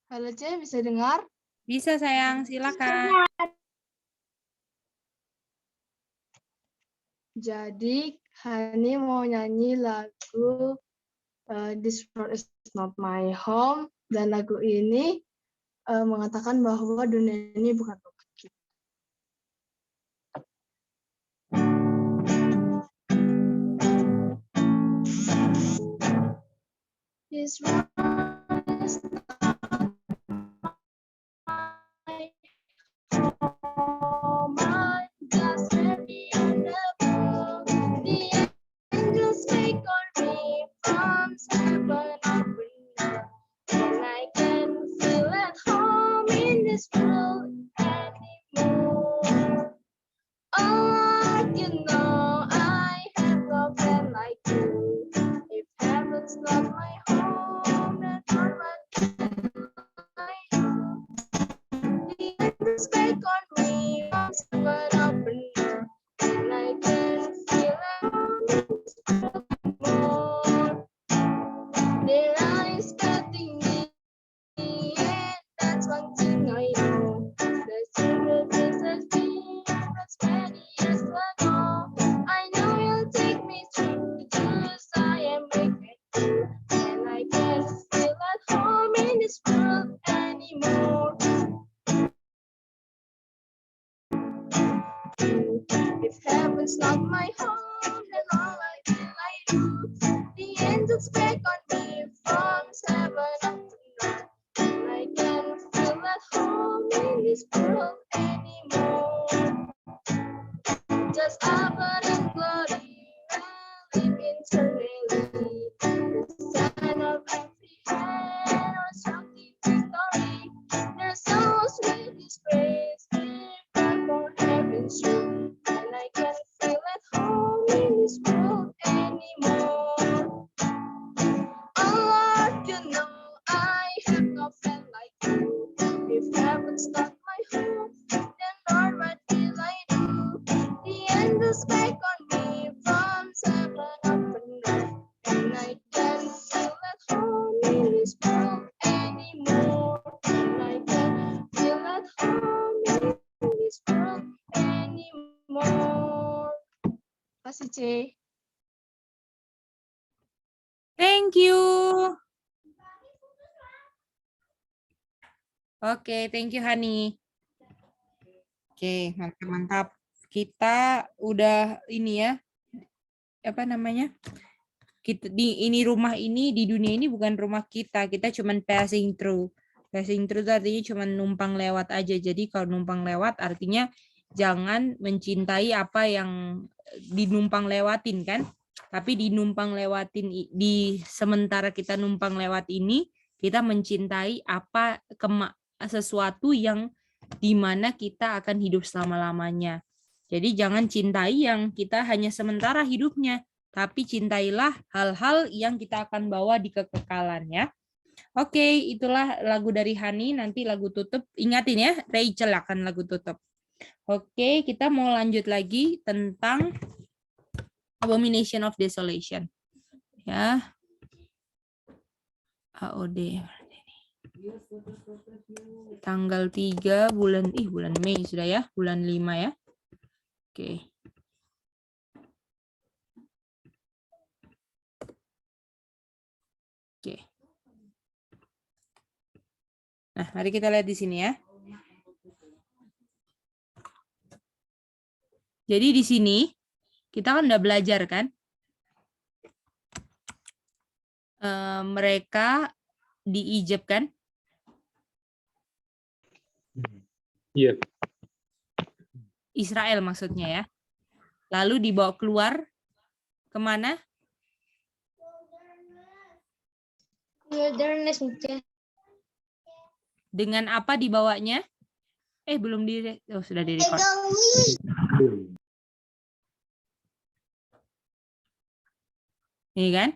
Halo C, bisa dengar? Bisa sayang, silakan. Jadi Hani mau nyanyi lagu This World Is Not My Home, dan lagu ini mengatakan bahwa dunia ini bukan tempat kita. This world is not my home. I'm just happy on the world. The angels wait on me from heaven up below. And I can feel at home in this world anymore. Oh, you know I have no friend like you. If heaven's not my home, then what can I do? The angels wait on me from heaven up below. And I can feel at home in this world anymore. Their eyes expecting me, and that's one thing I know. The secret is has been as many years ago. I know you'll take me through the truths I am making through, and I can't feel at home in this world anymore. If heaven's not my home, then all I feel I do. The angels beg on me from heaven up to earth, and I can't feel at home in this world anymore. Just honor and glory, live eternally. The sign of empty hand or something victory. There's no sweet disgrace, give for heaven's truth, and I can't feel at home in this world anymore. Oh Lord, you know I have no friend like you. If heaven's not my home, then Lord, what will I do? The angels beg on me from heaven up and down, and I can't feel at home in this world anymore. And I can't feel at home in this world anymore. Kasih C. Thank you. Oke, thank you Hani. Oke, mantap-mantap. Kita udah ini ya, apa namanya? Kita ini rumah ini di dunia ini bukan rumah kita cuman passing through. Passing through itu artinya cuman numpang lewat aja. Jadi kalau numpang lewat artinya jangan mencintai apa yang dinumpang lewatin kan. Tapi dinumpang lewatin di sementara kita numpang lewat ini kita mencintai apa sesuatu yang dimana kita akan hidup selama-lamanya. Jadi jangan cintai yang kita hanya sementara hidupnya, tapi cintailah hal-hal yang kita akan bawa di kekekalan ya. Oke, itulah lagu dari Hani. Nanti lagu tutup, ingatin ya, Rachel akan lagu tutup. Oke, kita mau lanjut lagi tentang Abomination of Desolation. Ya. AOD. Tanggal 3 bulan Mei sudah ya, bulan 5 ya. Oke. Oke. Nah, mari kita lihat di sini ya. Jadi di sini kita kan udah belajar kan? Mereka di Egypt kan? Iya. Israel maksudnya ya. Lalu dibawa keluar kemana? Wilderness. Dengan apa dibawanya? Belum sudah di record. Ini kan?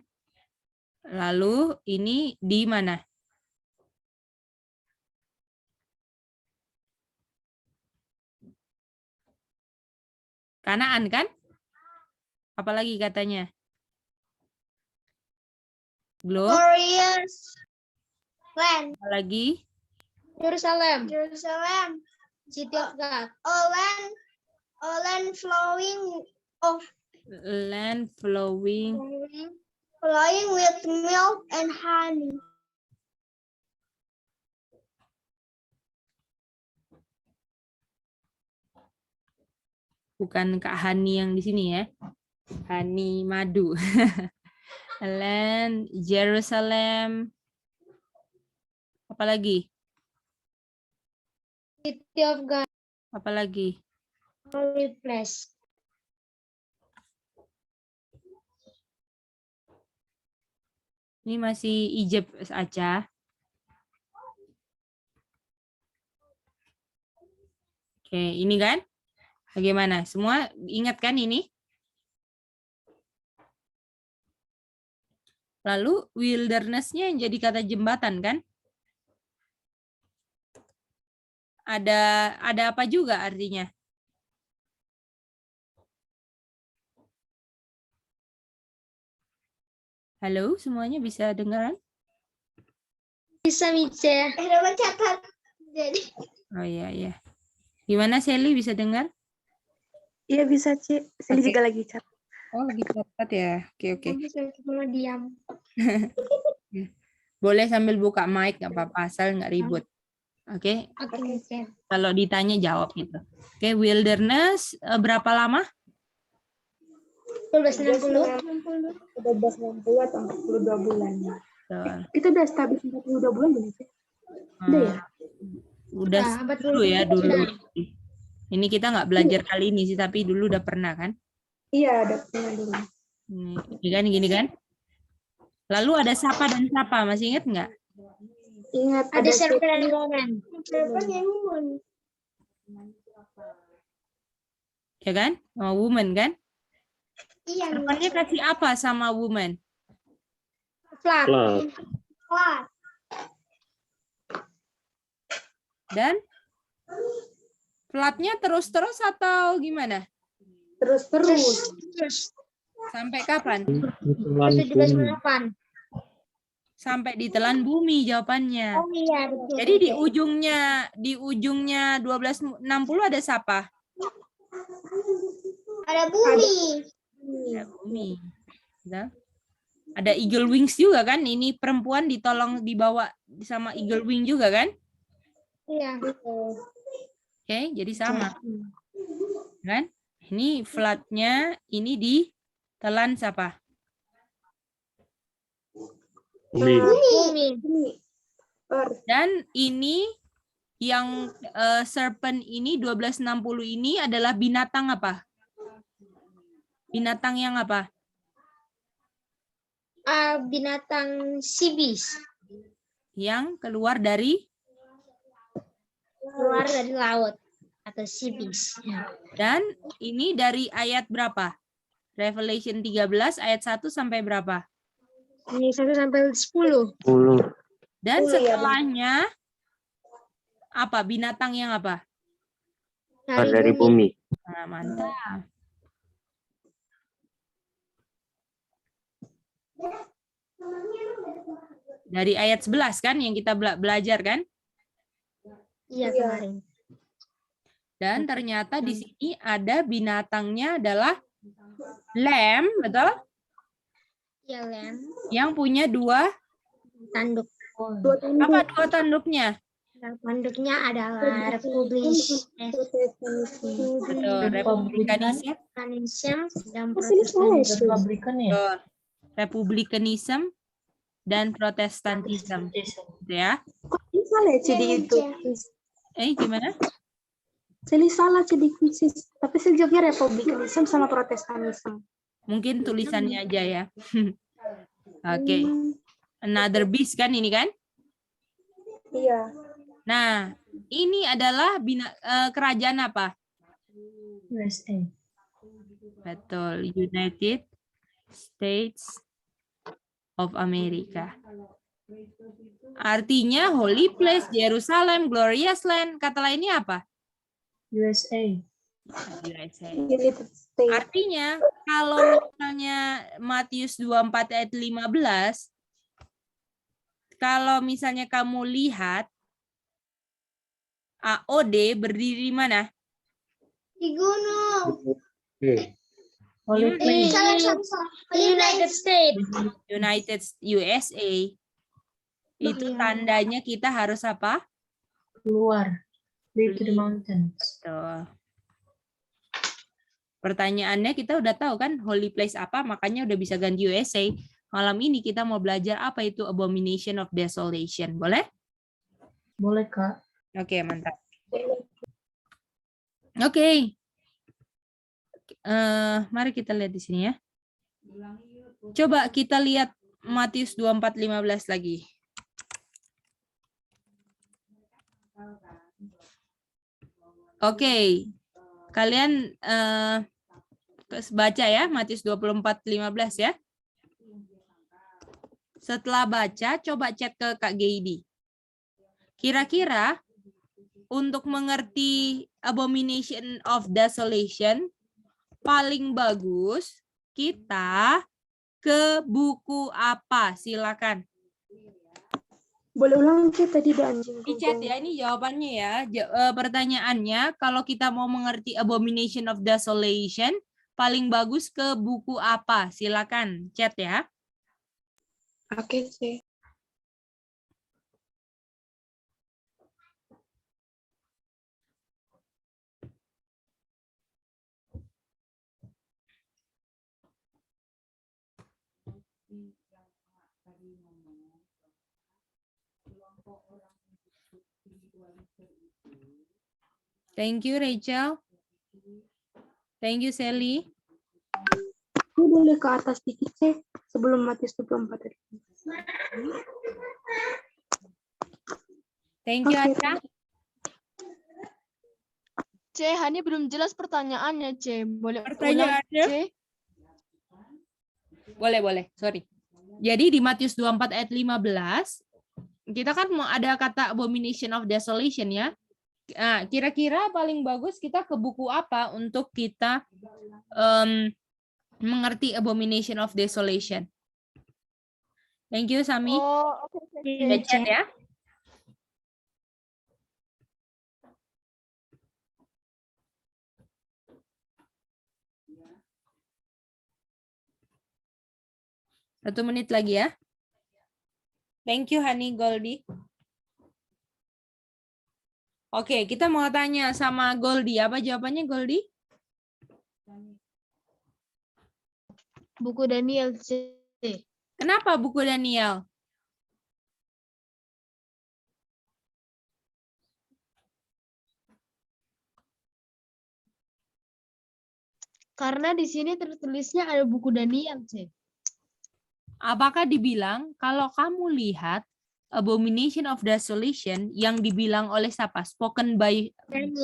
Lalu ini di mana? Kanaan kan? Apalagi katanya? Glorious Land. Apalagi? Jerusalem. Jerusalem. City of God. A land flowing of Land flowing. flowing with milk and honey. Bukan Kak Hani yang di sini ya. Hani madu. Land Jerusalem. Apa lagi? City of God. Apa lagi? Holy place. Ini masih Egypt aja. Oke, ini kan? Bagaimana? Semua ingat kan ini? Lalu wilderness-nya yang jadi kata jembatan kan? Ada apa juga artinya? Halo, semuanya bisa dengar? Bisa Mice. Ada catat. Jadi. Oh iya iya. Gimana Sally bisa dengar? Iya bisa, Ci. Sally Oke. juga lagi chat. Oh, lagi catat ya. Oke. Bisa cuma diam. Boleh sambil buka mic, nggak apa-apa, asal nggak ribut. Oke, Oke Mice. kalau ditanya jawab gitu. Oke, wilderness berapa lama? 1260. 1260 atau 42 bulan. Betul. Kita udah stabil 42 bulan belum sih? Udah ya? Udah Nah, betul. dulu ya dulu. Sudah. Ini kita nggak belajar kali ini sih, tapi dulu udah pernah kan? Iya, ada pernah dulu. Gini kan? Lalu ada sapa dan sapa, masih ingat nggak? Ingat Ada City. serpent dan woman. Ya kan? Sama woman kan? Iya. Serpentnya kasih apa sama woman? Flat. Flat. Flat. Dan flatnya terus-terus atau gimana? Terus-terus. Terus. Sampai kapan? 1798. Sampai ditelan bumi jawabannya. Oh iya betul. Jadi di ujungnya 1260 ada siapa? Ada bumi. Ada bumi. Gitu. Ada eagle wings juga kan? Ini perempuan ditolong dibawa sama eagle wing juga kan? Iya. Oke, jadi sama. Kan? Ini flatnya, ini ditelan siapa? Bumi. Bumi. Earth. Dan ini yang serpent ini 1260 ini adalah binatang apa? Binatang yang apa? Binatang sibis. Yang keluar dari laut atau sibis. dan ini dari ayat berapa? Revelation 13 ayat 1 sampai berapa? Ini 1 sampai 10. 10. Dan 10 ya, setelahnya apa? Binatang yang apa? Dari bumi. Nah, mantap. Dari ayat 11 kan yang kita belajar kan? Iya Iya. kemarin. Dan ternyata di sini ada binatangnya adalah lamb, betul? Iya lem. Yang punya dua, Tanduk. Dua tanduk. apa dua tanduknya? Tanduknya adalah Republik Betul, Republikanisme, dan Sini salah ya, Protestantisme. betul. Republikanisme dan Protestantisme, gitu ya. Kok ini salah ya, Ci, di itu? Gimana? Sally salah, Ci, di kuisis. Tapi saya jawabnya Republikanisme sama Protestanisme. Mungkin tulisannya aja ya. Oke. Another beast kan ini kan? Iya. Nah, ini adalah kerajaan apa? USA. Betul, United States of America. Artinya Holy Place, Jerusalem, Glorious Land. Kata lainnya apa? USA. USA. United States. Artinya kalau misalnya Matius 24 ayat 15, kalau misalnya kamu lihat AOD berdiri di mana? Di gunung. Oke. United States. United USA. Itu tandanya kita harus apa? Keluar. Leave to the Leave. mountains. Tuh. Pertanyaannya kita udah tahu kan holy place apa, makanya udah bisa ganti USA. Malam ini kita mau belajar apa itu abomination of desolation. Boleh? Boleh, Kak. Oke, mantap. Oke. Mari kita lihat di sini ya. Coba kita lihat Matius 24:15 lagi. Oke. Kalian baca ya Matius 24:15 ya. Setelah baca, coba chat ke Kak Geidi. Kira-kira untuk mengerti abomination of desolation, paling bagus kita ke buku apa? Silakan. Boleh ulang Cek tadi udah anjing. Di chat ya, ini jawabannya ya. Pertanyaannya, kalau kita mau mengerti abomination of desolation, paling bagus ke buku apa? Silakan chat ya. Oke Cek. Thank you, Rachel. Thank you, Sally. Ini boleh ke atas dikit Cek sebelum Matius 24 tadi. Thank you, Oke. Aca. C, Hani belum jelas pertanyaannya, C. Boleh Pertanyaannya? ulang, C? Boleh. Sorry. Jadi di Matius 24 ayat 15, kita kan mau ada kata abomination of desolation ya. Nah, kira-kira paling bagus kita ke buku apa untuk kita mengerti abomination of desolation? Thank you, Sami. Oh, oke. Udah chat ya. Satu menit lagi ya. Thank you, Hani Goldie. Oke, kita mau tanya sama Goldie. Apa jawabannya, Goldie? Buku Daniel, C. Kenapa buku Daniel? Karena di sini tertulisnya ada buku Daniel, C. Apakah dibilang kalau kamu lihat abomination of desolation yang dibilang oleh siapa? Spoken by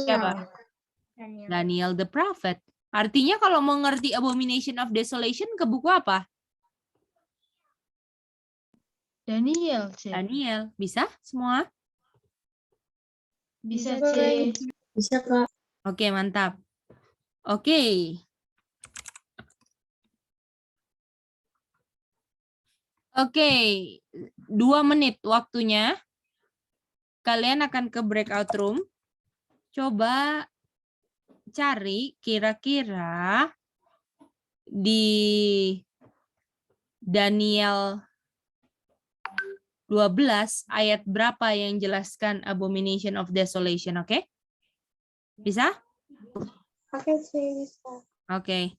siapa? Daniel the prophet. Artinya kalau mau ngerti abomination of desolation ke buku apa? Daniel, C. Daniel. Bisa semua? Bisa, C. Bisa, Kak. Oke, mantap. Oke. Oke, 2 menit waktunya. Kalian akan ke breakout room. Coba cari kira-kira di Daniel 12 ayat berapa yang jelaskan abomination of desolation, oke? Bisa? Oke Cek, bisa. Oke.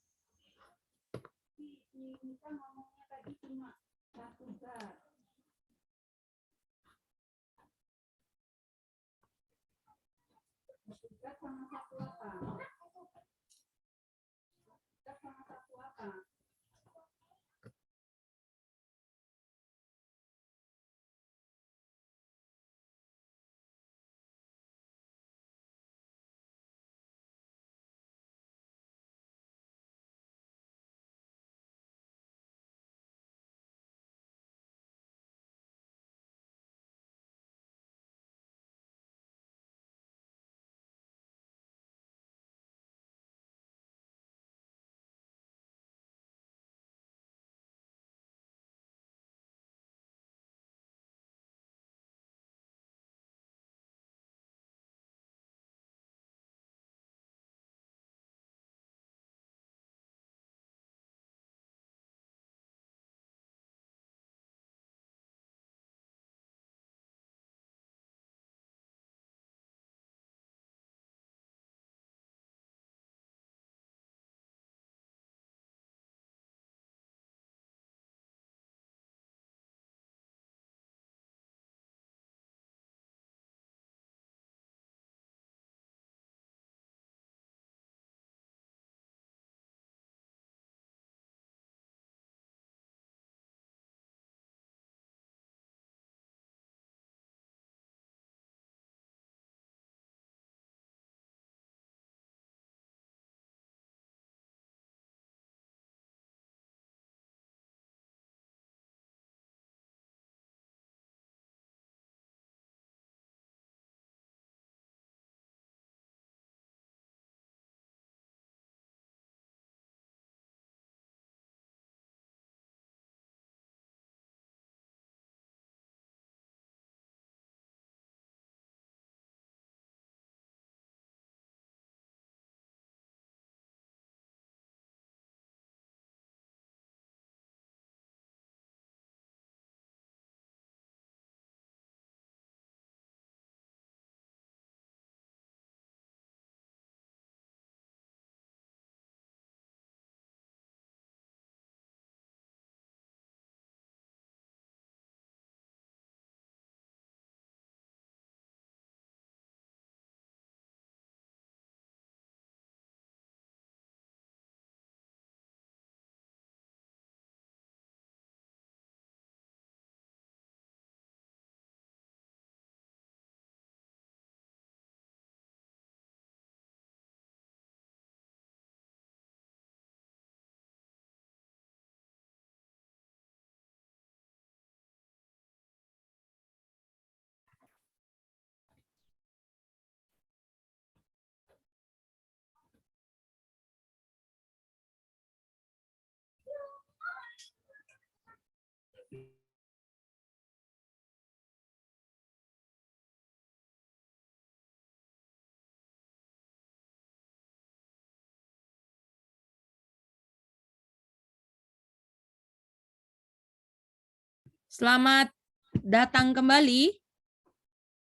Selamat datang kembali.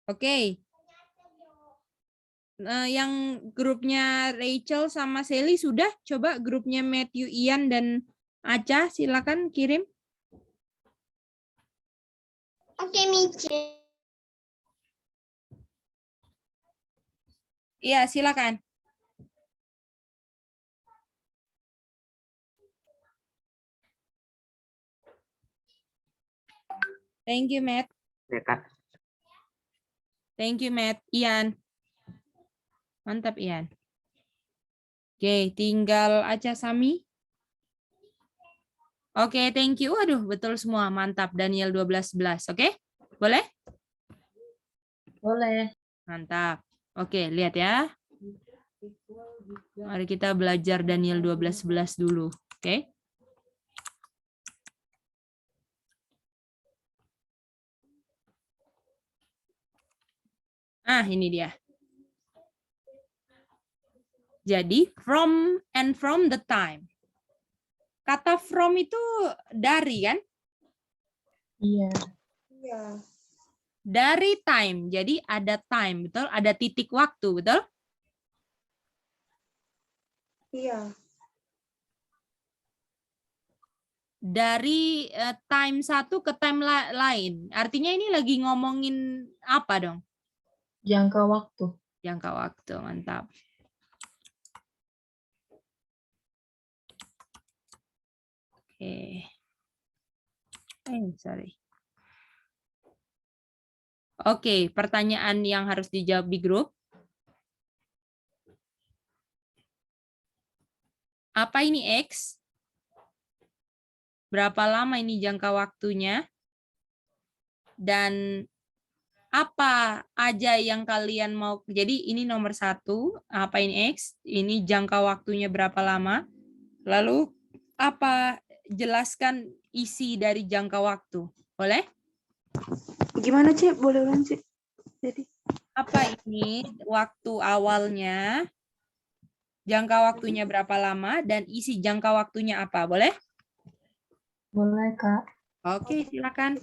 Oke. Yang grupnya Rachel sama Sally sudah. Coba grupnya Matthew, Ian, dan Aca, silakan kirim. Oke, Michi. Iya, silakan. Thank you, Matt. Ya, Kak. Thank you, Matt. Ian. Mantap, Ian. Oke, tinggal Aca Sami. Oke, thank you. Waduh, betul semua. Mantap. Daniel 12:11. Oke? Boleh? Boleh. Mantap. Oke, lihat ya. Mari kita belajar Daniel 12:11 dulu. Oke? Ah, ini dia. Jadi, from and from the time. Kata from itu dari, kan? Iya. Dari time. Jadi, ada time, betul? Ada titik waktu, betul? Iya. Dari time satu ke time lain. Artinya ini lagi ngomongin apa dong? Jangka waktu. Jangka waktu, mantap. Oke. Sorry. Oke, pertanyaan yang harus dijawab di grup. Apa ini X? Berapa lama ini jangka waktunya? Dan apa aja yang kalian mau? Jadi ini nomor 1, apa ini X? Ini jangka waktunya berapa lama? Lalu apa? Jelaskan isi dari jangka waktu. Boleh? Gimana, Cik? Boleh ulang, Cik? Jadi, Apa ini waktu awalnya? Jangka waktunya berapa lama? Dan isi jangka waktunya apa? Boleh? Boleh, Kak. Oke, silakan.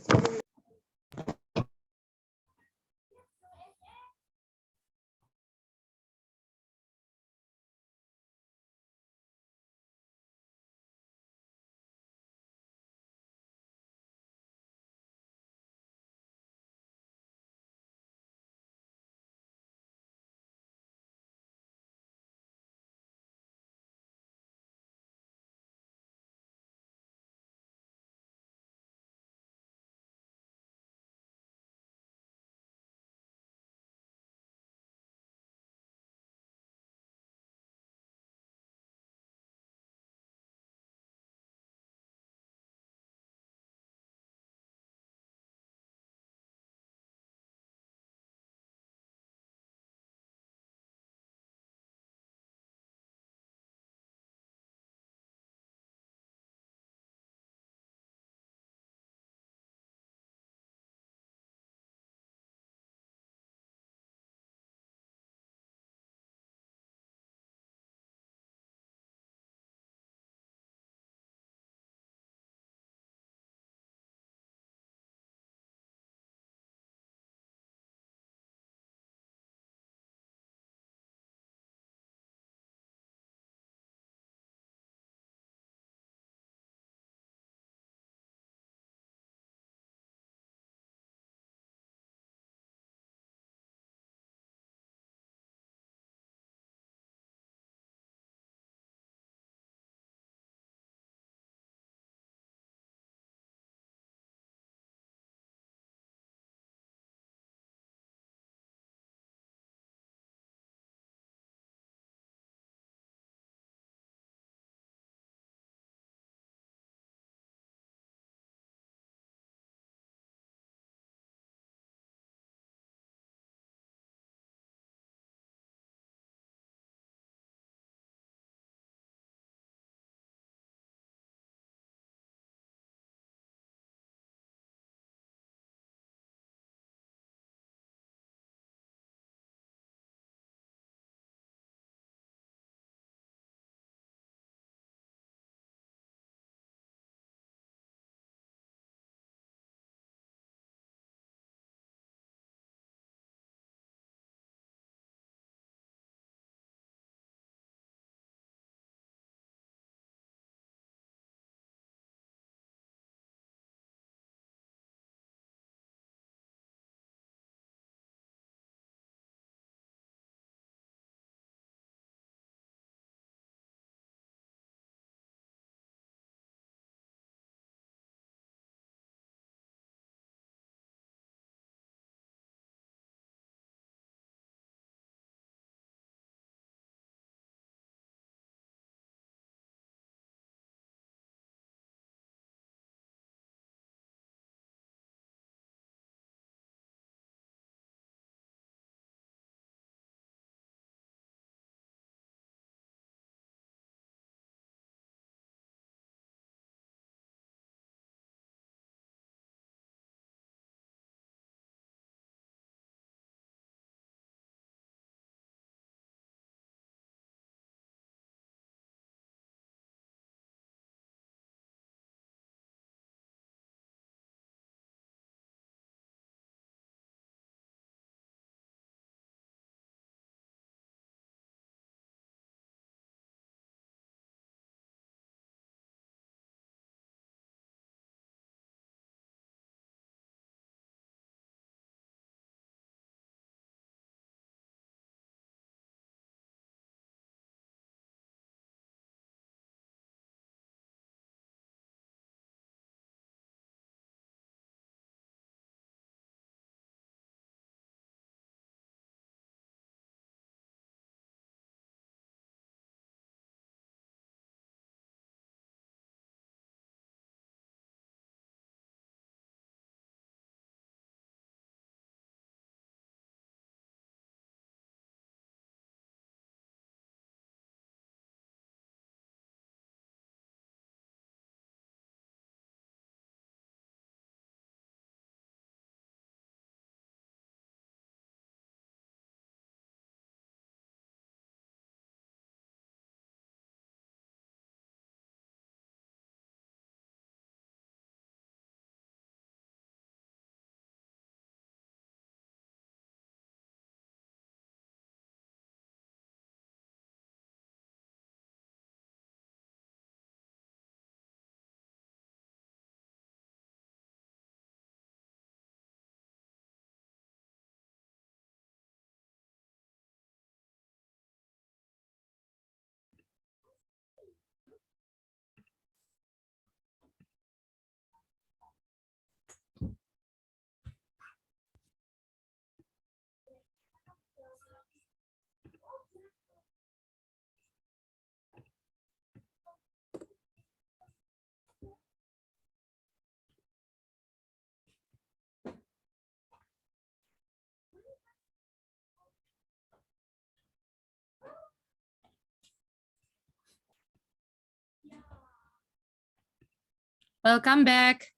Welcome back.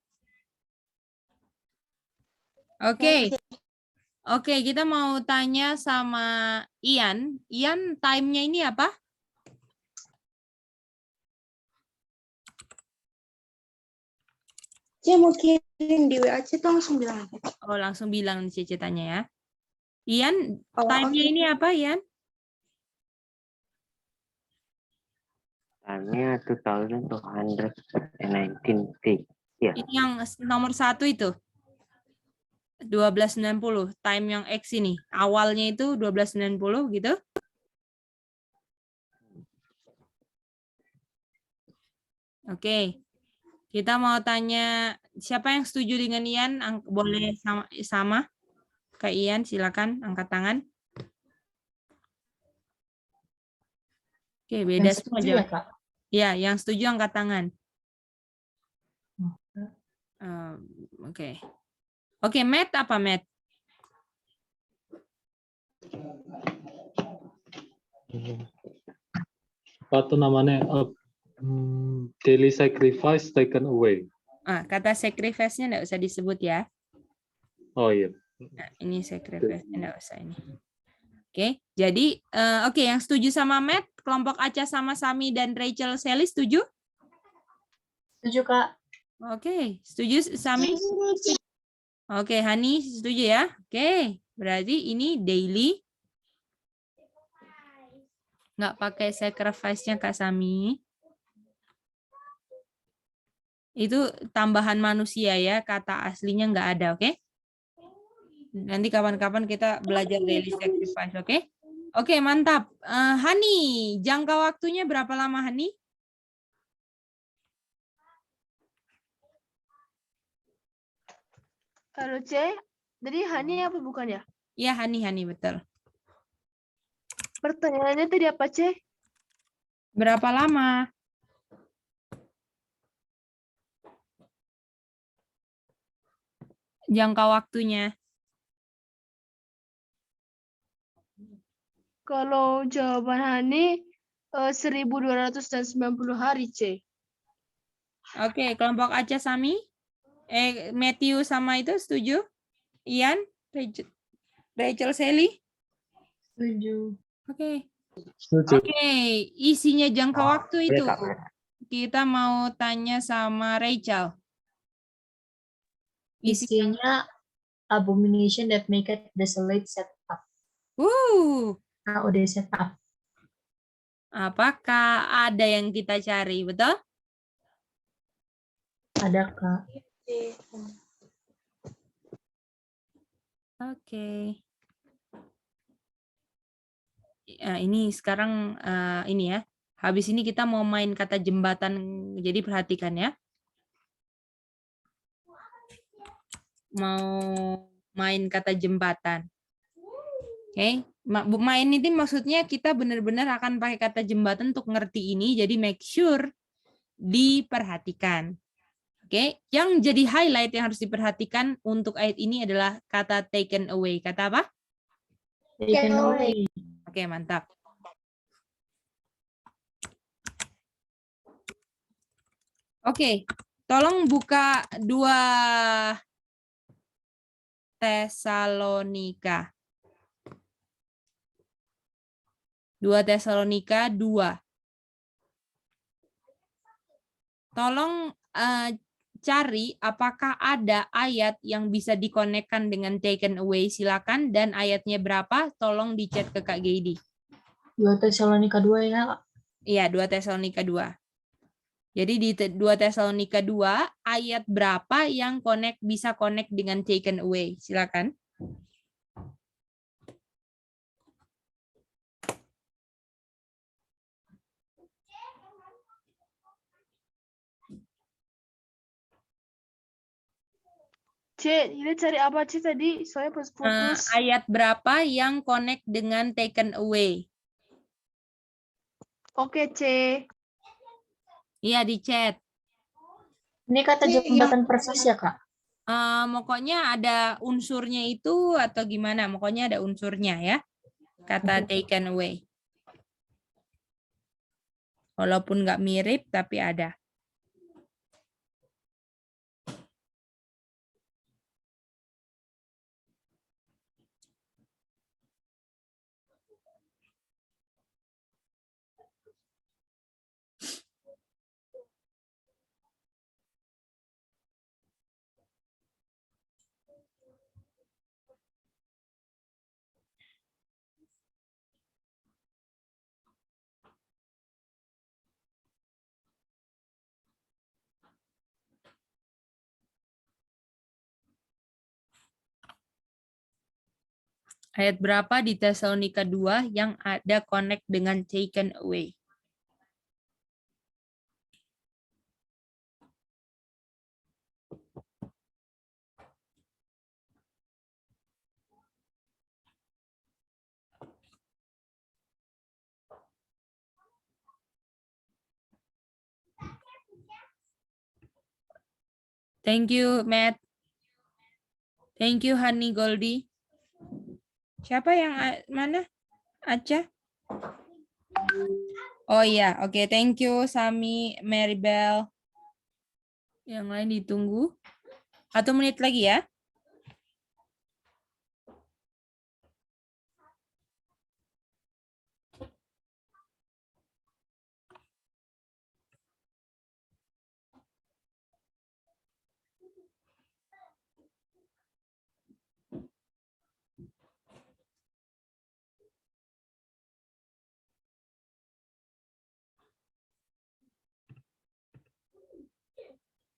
Oke. Oke, kita mau tanya sama Ian. Ian, time-nya ini apa? Saya mau kirim di WA itu langsung bilang aja. Oh, langsung bilang di Cece tanya ya. Ian, Oh, time-nya oke. ini apa, Ian? Time-nya 2219 T. Ya, Ini yang nomor 1 itu. 12.90. Time yang X ini. Awalnya itu 12.90 gitu. Oke. Kita mau tanya siapa yang setuju dengan Ian? Boleh sama kayak Ian, silakan angkat tangan. Oke, beda Yang semua setuju ya, jangan. Kak? Ya, yang setuju angkat tangan. Oke. Oke, Matt apa Matt? Apa tuh namanya? Daily sacrifice taken away. Kata sacrifice-nya enggak usah disebut ya. Oh iya. Nah, ini sacrifice-nya enggak usah ini. Oke, jadi oke, yang setuju sama Matt, kelompok Aca sama Sami dan Rachel Sally setuju? Setuju, Kak. Oke, setuju Sami? Oke, Hani setuju ya? Oke, berarti ini daily. Nggak pakai sacrifice-nya Kak Sami. Itu tambahan manusia ya, kata aslinya nggak ada, oke? Nanti kapan-kapan kita belajar daily sacrifice, oke? Oke, mantap. Hani, jangka waktunya berapa lama, Hani? Kalau C, jadi Hani apa bukan ya? Ya, Hani, betul. Pertanyaannya tadi apa, C? Berapa lama? Jangka waktunya. Kalau jawaban Hani 1290 hari, C. Oke, kelompok Aca Sami? Matthew sama itu setuju? Ian? Rachel Sally? Setuju. Oke. Setuju. Oke, isinya jangka waktu iya itu. Kak. Kita mau tanya sama Rachel. Isinya abomination that make it desolate set up. AOD set up. Apakah ada yang kita cari, betul? Ada, Kak. Oke. Ini sekarang ini ya. Habis ini kita mau main kata jembatan, jadi perhatikan ya. Mau main kata jembatan. Oke, main ini maksudnya kita benar-benar akan pakai kata jembatan untuk ngerti ini, jadi make sure diperhatikan. Oke, yang jadi highlight yang harus diperhatikan untuk ayat ini adalah kata taken away. Kata apa? Taken away. Oke, mantap. Oke, tolong buka 2 Tesalonika. 2 Tesalonika 2. Tolong cari apakah ada ayat yang bisa dikonekkan dengan taken away, silakan, dan ayatnya berapa, tolong di chat ke Kak Geidi. 2 Tesalonika 2 ya, Kak. Iya, 2 Tesalonika 2. Jadi di 2 Tesalonika 2, ayat berapa yang bisa connect dengan taken away, silakan. C, ini cari apa, C, tadi? Soalnya putus. Ayat berapa yang connect dengan taken away? Oke, C. Iya, di chat. Ini kata jembatan persis ya, Kak? Pokoknya ada unsurnya itu atau gimana? Pokoknya ada unsurnya ya. Kata taken away. Walaupun nggak mirip, tapi ada. Ayat berapa di Tesalonika 2 yang ada connect dengan taken away? Thank you, Matt. Thank you, Honey Goldie. Siapa yang mana? Aca? Oh iya, oke. Thank you, Sami, Maribel. Yang lain ditunggu. 1 menit lagi ya.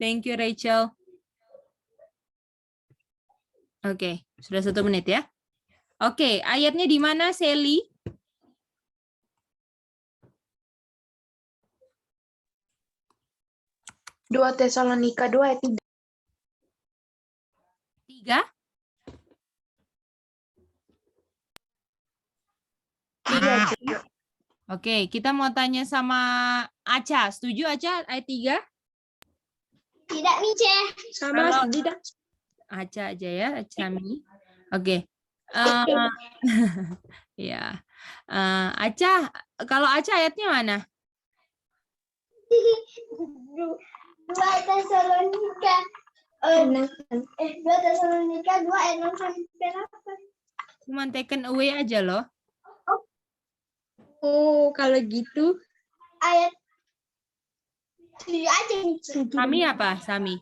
Thank you, Rachel. Oke, sudah 1 menit ya. Oke, ayatnya di mana, Sally? Dua Tesalonika 2 ayat 3. 3? Iya, Oke, kita mau tanya sama Aca. Setuju Aca ayat 3? Tidak, Mice. sama Kalau- tidak. Aca aja ya, Acami. Oke. Ya. Aca, kalau Aca ayatnya mana? 2 Tesalonika 2 Tesalonika 2 ayat 6 sampai 8. Cuman taken away aja loh. Oh, kalau gitu Ayat 7 aja, Mice. Sami apa, Sami?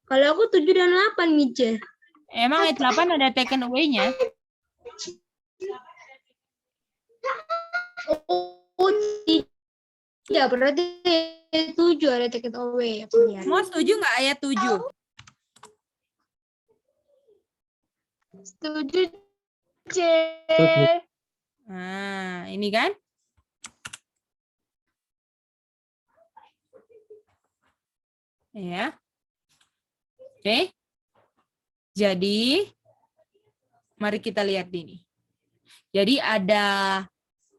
kalau aku 7 dan 8 Mice. Emang ayat 8 ada taken away-nya? Oh, iya berarti 7 ada take it away. Mau setuju nggak ayat 7? Setuju, C. Nah, ini kan? Ya. Oke. Jadi, mari kita lihat ini. Jadi ada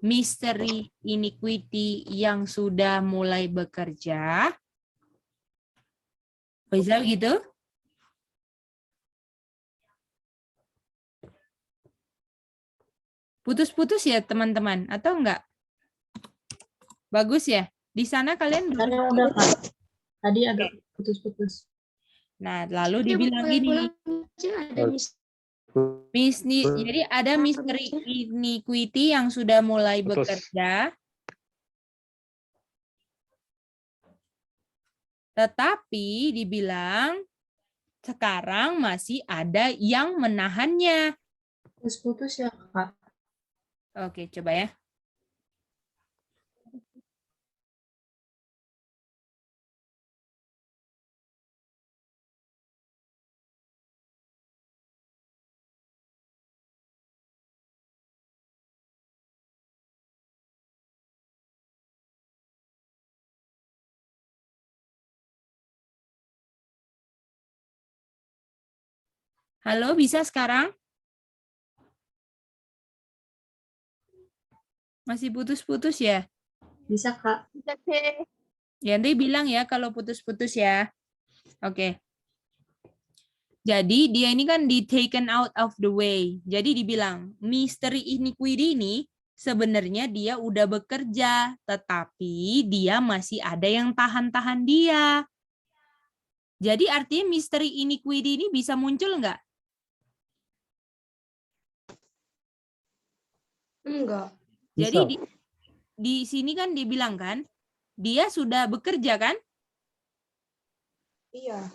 mystery iniquity yang sudah mulai bekerja. Bisa begitu? Putus-putus ya teman-teman, atau enggak? Bagus ya? Di sana kalian Karena udah Kak. Tadi agak putus-putus. Nah, lalu dibilang gini, jadi ada mystery iniquity yang sudah mulai Putus. bekerja, tetapi dibilang sekarang masih ada yang menahannya. Putus-putus ya Kak. Oke, coba ya. Halo, bisa sekarang? Masih putus-putus ya? Bisa Kak. Yanti bilang ya kalau putus-putus ya. Oke. Jadi dia ini kan di taken out of the way. Jadi dibilang mystery iniquity ini sebenarnya dia udah bekerja, tetapi dia masih ada yang tahan-tahan dia. Jadi artinya mystery iniquity ini bisa muncul nggak? Enggak. Jadi di sini kan dibilang kan, dia sudah bekerja kan? Iya.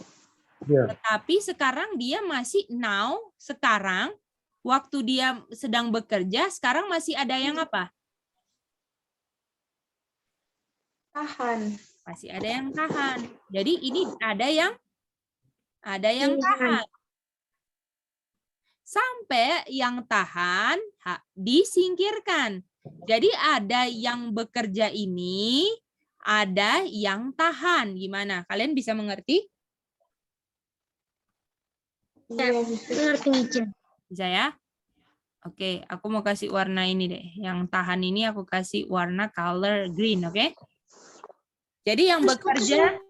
Tetapi sekarang dia masih sekarang, waktu dia sedang bekerja, sekarang masih ada yang apa? Tahan. Masih ada yang tahan. Jadi ini ada yang tahan. sampai yang tahan disingkirkan. Jadi ada yang bekerja ini, ada yang tahan. Gimana? Kalian bisa mengerti? Bisa ya? Oke, aku mau kasih warna ini deh. Yang tahan ini aku kasih warna color green, oke? Jadi yang bekerja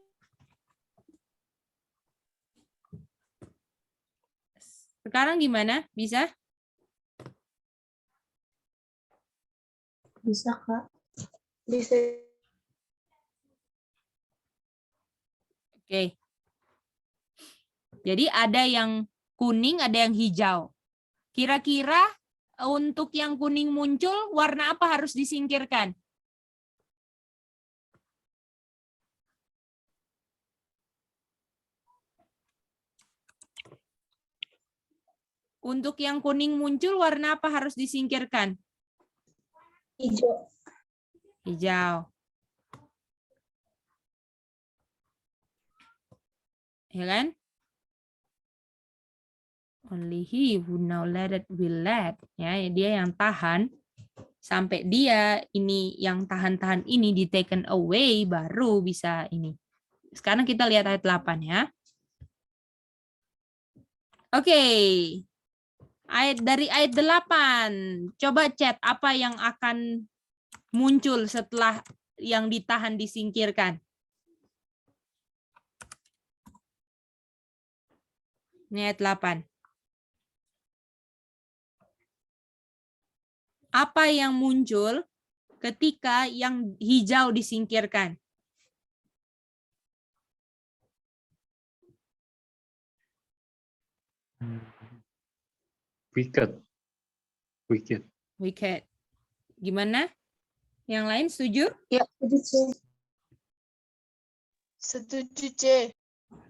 sekarang gimana? Bisa? Bisa, Kak. Bisa. Oke. Jadi ada yang kuning, ada yang hijau. Kira-kira untuk yang kuning muncul, warna apa harus disingkirkan? Untuk yang kuning muncul, warna apa harus disingkirkan? Hijau. Hijau. Ya kan? Only he who now let it will let. Ya, dia yang tahan. Sampai dia ini yang tahan-tahan ini di taken away, baru bisa ini. Sekarang kita lihat ayat 8 ya. Oke. Dari ayat 8, coba chat apa yang akan muncul setelah yang ditahan disingkirkan. Ini ayat 8. Apa yang muncul ketika yang hijau disingkirkan? Wicked. Wicked. Wicked. Gimana? Yang lain setuju? Ya, setuju. Setuju, C.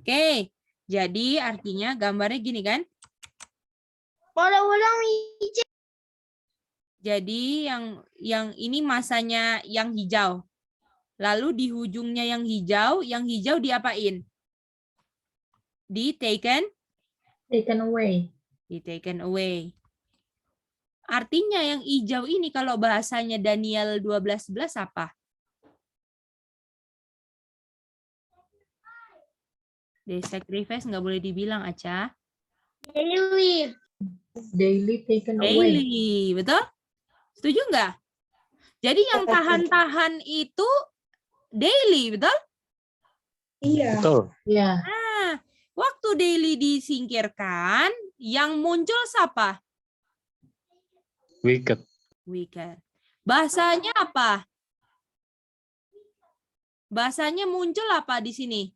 Oke. Jadi artinya gambarnya gini kan? Boleh ulang, C. Jadi yang ini masanya yang hijau. Lalu di ujungnya yang hijau diapain? Di taken away. Di taken away. Artinya yang hijau ini kalau bahasanya Daniel 12:11 apa? Day sacrifice nggak boleh dibilang, Aca. Daily. Daily taken away. Daily, betul? Setuju nggak? Jadi yang tahan-tahan itu daily, betul? Iya. Betul. Ya. Nah, waktu daily disingkirkan, yang muncul siapa? Wicked. Wicked. Bahasanya apa? Bahasanya muncul apa di sini?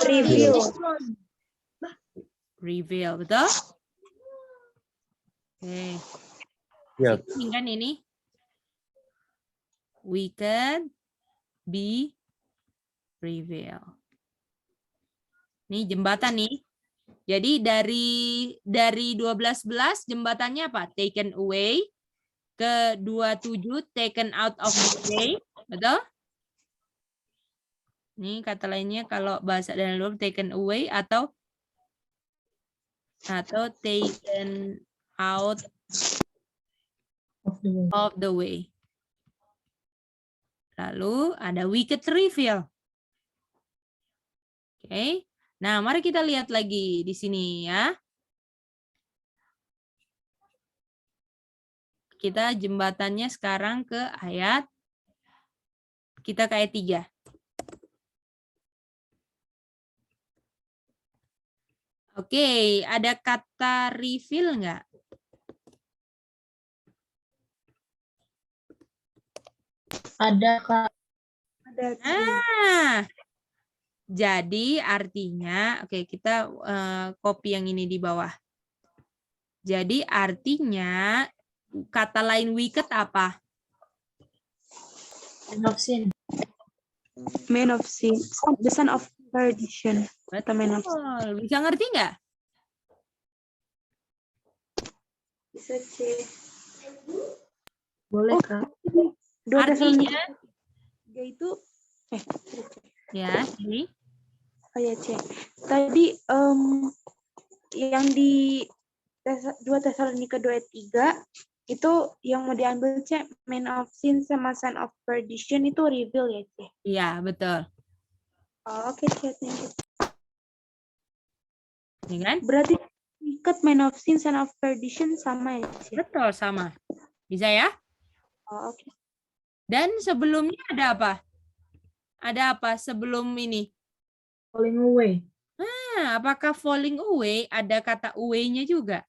Review. Reveal, betul? Oke. Ya. Ini kan ini. Wicked be reveal. Ini jembatan nih. Jadi dari 12:11 jembatannya apa? Taken away. Ke 27 taken out of the way. Betul? Ini kata lainnya kalau bahasa dalam luar taken away atau taken out of the way. Lalu ada wicked reveal. Oke. Nah, mari kita lihat lagi di sini ya. Kita jembatannya sekarang ke ayat. Kita ke ayat 3. Oke, ada kata reveal nggak? Ada, Kak. Ada. Jadi artinya, oke kita copy yang ini di bawah. Jadi artinya kata lain wicked apa? Man of sin. Man of sin. The son of perdition. Kata man of sin. Betul. Bisa ngerti nggak? Bisa, C. Boleh, Kak. Artinya, Dia itu ya, ini. oh ya, C. Tadi yang di 2 Tesalonika 2:3 itu yang mau diambil Cek, man of sin sama son of perdition itu reveal ya Cek? Iya, betul. Oh, oke Cek, thank you. Ya kan? Berarti ikat man of sin, son of perdition sama ya Cek? Betul, sama. Bisa ya? Oh, oke. Dan sebelumnya ada apa? Ada apa sebelum ini? Falling away. Nah, apakah falling away ada kata away-nya juga?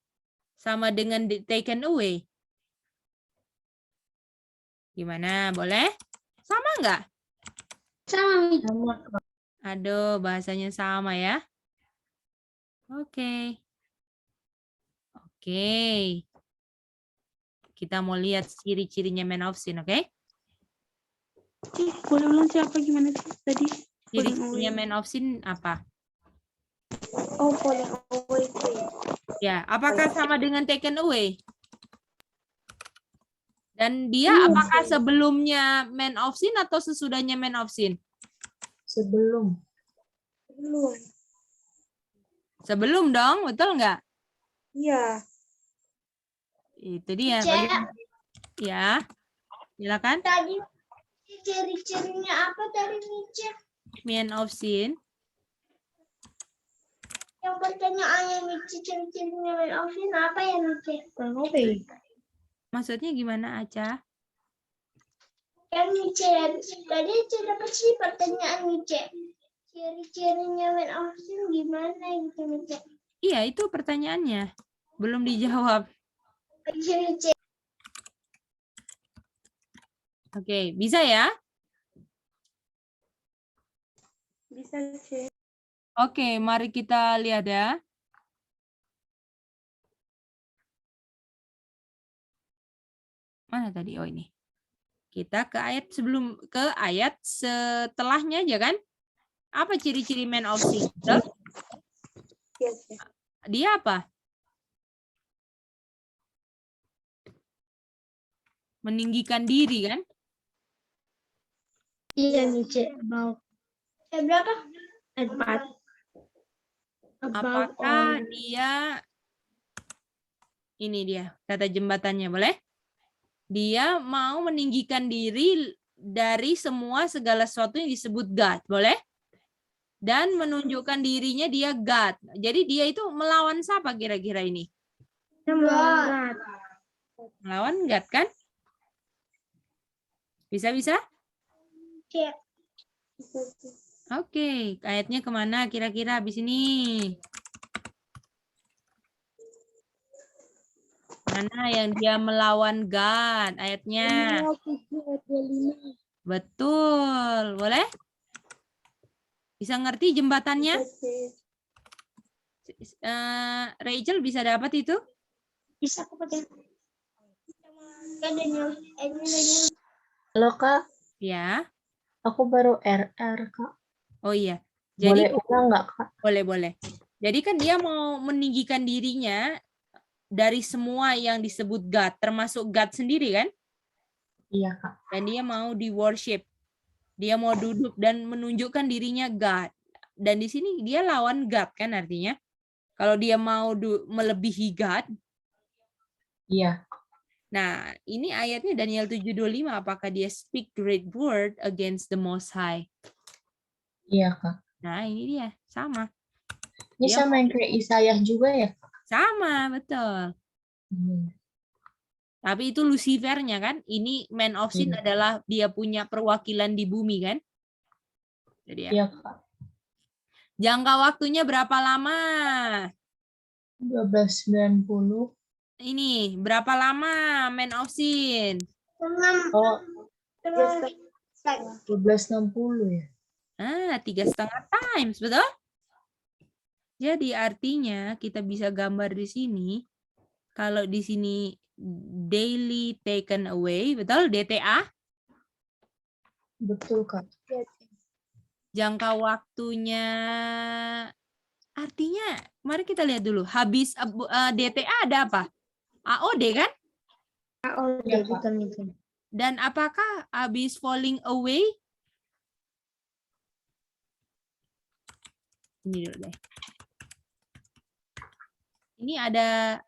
Sama dengan taken away? Gimana? Boleh? Sama nggak? Sama, Kak. Aduh, bahasanya sama ya. Oke. Oke. Kita mau lihat ciri-cirinya man of sin, oke? Boleh ulang siapa gimana sih tadi? Falling Ciri-cirinya away. man of sin apa? Oh, falling away. Ya, apakah sama dengan taken away? Dan dia Iya, apakah sih. sebelumnya man of sin atau sesudahnya man of sin? Sebelum. Belum. Sebelum dong, betul nggak? Iya. Itu dia. Ya, silakan. Tadi ciri-cirinya apa tadi Mice? Man of sin. Yang pertanyaannya Mice ciri-cirinya man of sin apa ya Mice? Falling away. Maksudnya gimana, Aca? Kan Mice tadi dapat sih pertanyaan Mice. Ciri-cirinya man of sin gimana gitu Mice? Iya, itu pertanyaannya. Belum dijawab. Ciri-ciri. Oke, bisa ya? Bisa Cek. Oke, mari kita lihat ya. Mana tadi? Oh, ini. Kita ke ayat setelahnya aja kan? Apa ciri-ciri man of sin? Betul? Iya Cek. Dia apa? Meninggikan diri kan? Iya Mice. Berapa? 4. Apakah dia ini dia kata jembatannya, boleh? Dia mau meninggikan diri dari semua segala sesuatu yang disebut God, boleh? Dan menunjukkan dirinya dia God. Jadi dia itu melawan siapa kira-kira ini? Melawan God kan? Bisa-bisa? Iya. Oke, ayatnya kemana kira-kira habis ini? Mana yang dia melawan God ayatnya? Betul, boleh? Bisa ngerti jembatannya? Rachel bisa dapat itu? Bisa aku pakai. Halo, Kak. Ya. Aku baru RR, Kak. Oh iya. Boleh Jadi ulang nggak, Kak? boleh. Jadi kan dia mau meninggikan dirinya dari semua yang disebut God, termasuk God sendiri kan? Iya, Kak. Dan dia mau di worship. Dia mau duduk dan menunjukkan dirinya God. Dan di sini dia lawan God kan artinya. Kalau dia mau melebihi God. Iya. Nah, ini ayatnya Daniel 7:25. Apakah dia speak great word against the Most High? Iya, Kak. Nah, ini dia. Sama. Ini Dia sama yang kayak Isayah juga ya? sama, betul. Tapi itu Lucifer-nya kan. Ini man of sin Iya. adalah dia punya perwakilan di bumi kan. Jadi ya. Iya, Kak. Jangka waktunya berapa lama? 1290. Ini berapa lama man of sin? Oh, 1260 ya? 3,5 times, betul? Jadi artinya kita bisa gambar di sini. Kalau di sini daily taken away, betul? DTA? Betul, Kak. Jangka waktunya artinya mari kita lihat dulu. Habis DTA ada apa? AOD kan? Iya, Kak. Dan apakah habis falling away? Ini dulu deh. Ini ada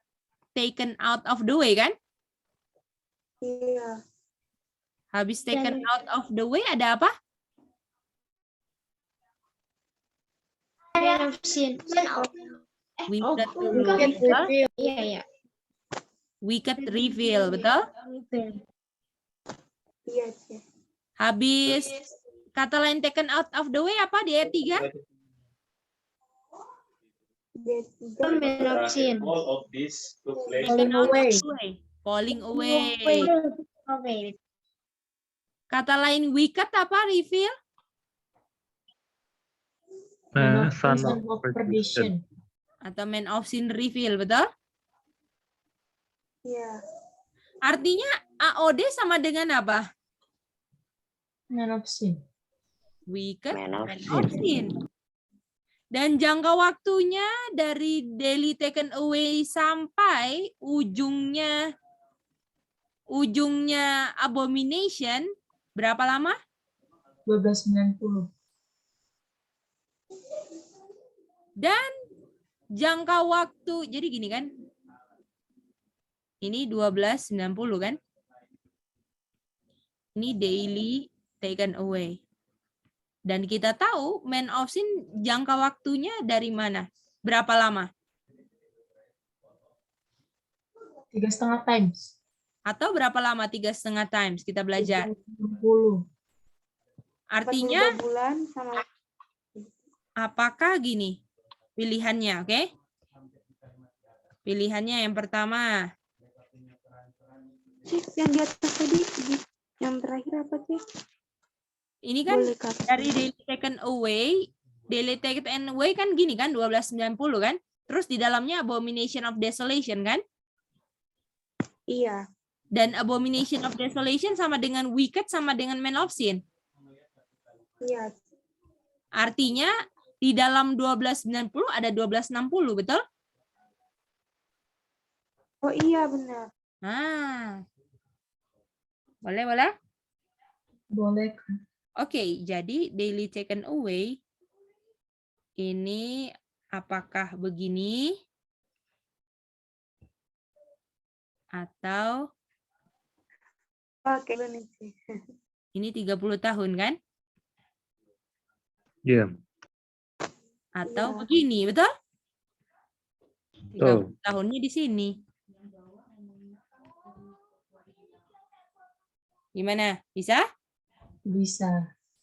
taken out of the way kan? Iya. Habis taken out of the way ada apa? Man of sin. Wicked Wicked reveal. Iya, ya. Wicked reveal, betul? Iya, Cek. Habis kata lain taken out of the way apa di ayat 3? D3. Man of sin. All of this took place. Taken out of the way. Falling away. Okay. Kata lain wicked apa? Reveal? Son Son of of perdition. perdition. Atau man of sin reveal, betul? Iya. Artinya AOD sama dengan apa? Man of sin. Wicked Man of man of sin. Dan jangka waktunya dari daily taken away sampai ujungnya abomination berapa lama? 1290. Dan jangka waktu, jadi gini kan? Ini 1290 kan? Ini daily taken away. Dan kita tahu man of sin jangka waktunya dari mana? Berapa lama? 3,5 times. Atau berapa lama 3,5 times kita belajar? 60. Artinya 42 bulan sama apakah gini pilihannya, oke? Pilihannya yang pertama, Cek, yang di atas tadi yang terakhir apa, Cek? ini kan Boleh kasih. dari daily taken away kan gini kan 1290 kan? Terus di dalamnya abomination of desolation kan? Iya. Dan abomination of desolation sama dengan wicked sama dengan man of sin. Iya. Artinya di dalam 1290 ada 1260, betul? Oh iya benar. Ah. Boleh? Boleh. Oke, jadi daily taken away ini apakah begini atau Oke, lu nih, Cek. ini 30 tahun kan? Iya. Atau Iya. begini, betul? 30 Betul. tahunnya di sini. Gimana? Bisa? Bisa.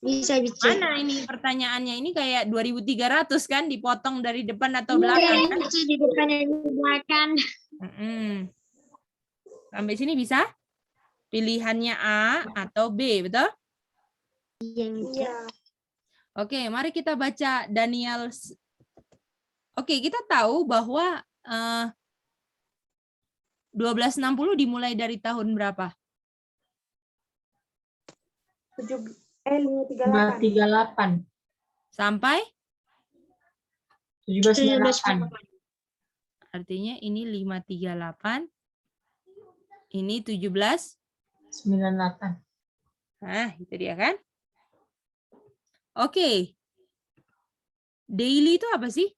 Bisa. Mana ini pertanyaannya? Ini kayak 2.300 kan? Dipotong dari depan atau belakang kan? Bisa di depan dan di belakang. Sampai sini bisa? Pilihannya A atau B, betul? Iya. Oke, mari kita baca Daniel. Oke, kita tahu bahwa 1260 dimulai dari tahun berapa? 538. 538. Sampai? 1798. Artinya ini 538. Ini 17. 98. Nah, itu dia kan? Oke. Daily itu apa sih?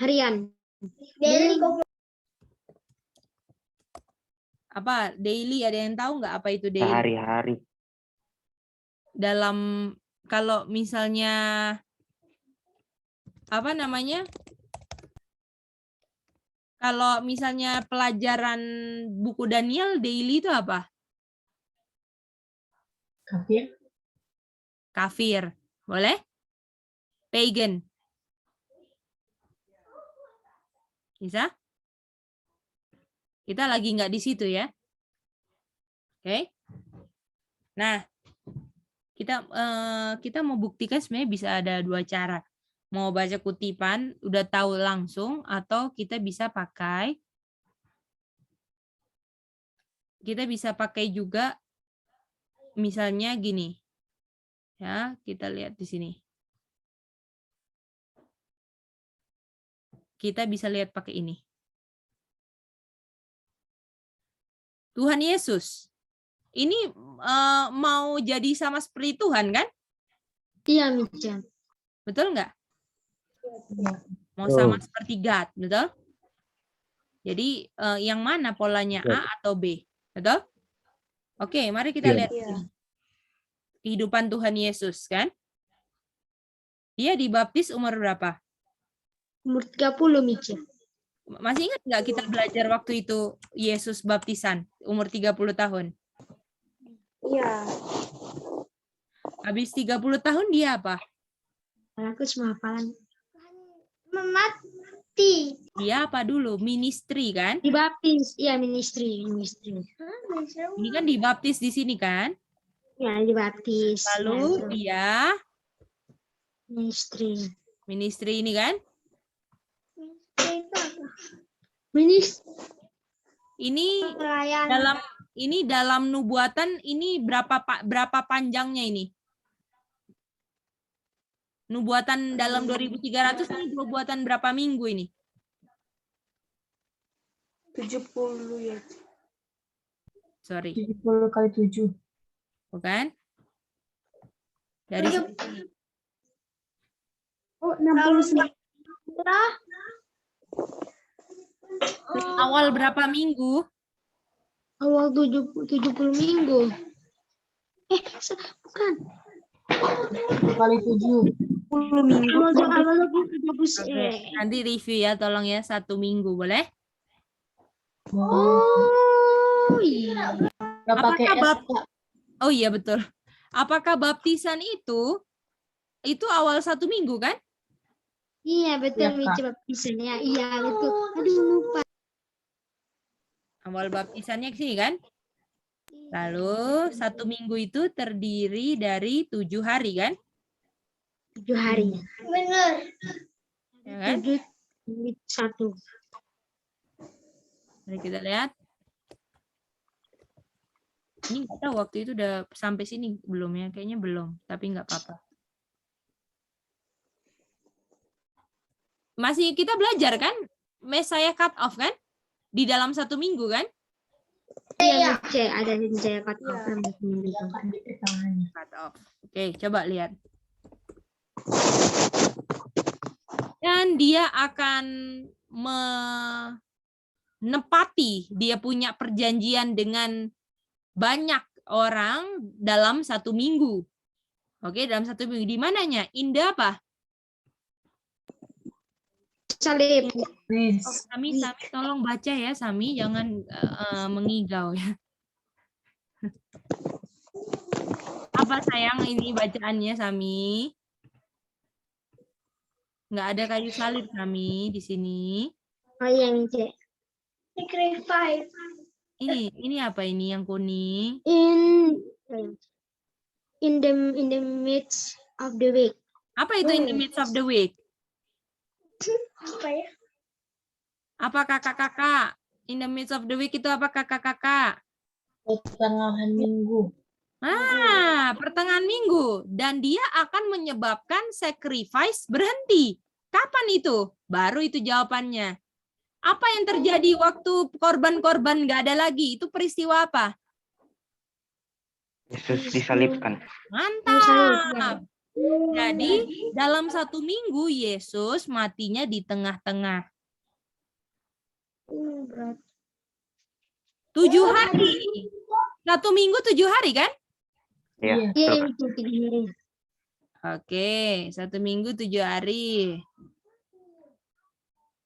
Harian. Apa? Daily, ada yang tahu nggak apa itu daily? Sehari-hari. Dalam, kalau misalnya, apa namanya? Kalau misalnya pelajaran buku Daniel, daily itu apa? Kafir. Kafir. Boleh? Pagan. Bisa? Kita lagi nggak di situ ya. Oke. Nah, kita mau buktikan sebenarnya bisa ada dua cara. Mau baca kutipan, udah tahu langsung, atau kita bisa pakai juga misalnya gini. Ya, kita lihat di sini. Kita bisa lihat pakai ini. Tuhan Yesus. Ini mau jadi sama seperti Tuhan kan? Iya, Mica. Betul nggak? Mau sama seperti God, betul? Jadi yang mana polanya, A atau B? Betul? Oke, mari kita Iya. lihat sini. Kehidupan Tuhan Yesus, kan? Dia dibaptis umur berapa? Umur 30, Michi. Masih ingat nggak kita belajar waktu itu Yesus baptisan umur 30 tahun? Iya. Habis 30 tahun dia apa? Aku cuma hafalan. Mati. Dia apa dulu? Ministry, kan? Dibaptis. Iya, ministry. Ini kan dibaptis di sini, kan? Ya, dibaptis. Lalu dia Ministry. ministry ini, kan? Ini dalam nubuatan ini berapa panjangnya ini? Nubuatan dalam 2300 ini nubuatan berapa minggu ini? 70 ya. Sorry, 70 kali 7. bukan? Dari Oh, 69. awal berapa minggu? Awal 70 minggu. Bukan. Kali 7. 10 minggu. Awal Oke, nanti review ya, tolong ya, 1 minggu, boleh? Oh, iya. Nggak pakai Apakah S, Kak. Oh iya, betul. Apakah baptisan itu awal 1 minggu, kan? Iya, betul, Iya, Kak. Michi baptisannya. Iya, betul. Aduh, lupa. Awal baptisannya ke sini, kan? Lalu 1 minggu itu terdiri dari 7 hari, kan? 7 hari. Benar. Ya kan? 1. Mari kita lihat. Ini nggak tahu waktu itu udah sampai sini belum ya? Kayaknya belum, tapi nggak apa-apa. Masih kita belajar, kan? Messiah cut off, kan? Di dalam 1 minggu, kan? Iya, Michi. Ada Michi cut off. Cut off. Oke, coba lihat. Dan dia akan menepati, dia punya perjanjian dengan banyak orang dalam 1 minggu. Oke, dalam 1 minggu. Di mananya? Indah apa? Salib. Sami, tolong baca ya, Sami. Jangan mengigau ya. Apa sayang ini bacaannya, Sami? Nggak ada kayu salib, Sami, di sini. Oh iya, Michi. Sacrifice. Ini apa ini yang kuning? In the midst of the week. Apa itu in the midst of the week? Apa ya? Apa kakak-kakak? In the midst of the week itu apa kakak-kakak? Pertengahan minggu. Pertengahan minggu. Dan dia akan menyebabkan sacrifice berhenti. Kapan itu? Baru itu jawabannya. Apa yang terjadi waktu korban-korban nggak ada lagi? Itu peristiwa apa? Yesus disalibkan. Mantap. Jadi dalam 1 minggu Yesus matinya di tengah-tengah. 7 hari. 1 minggu 7 hari, kan? Ya, Iya, betul. Michi. Oke, 1 minggu 7 hari.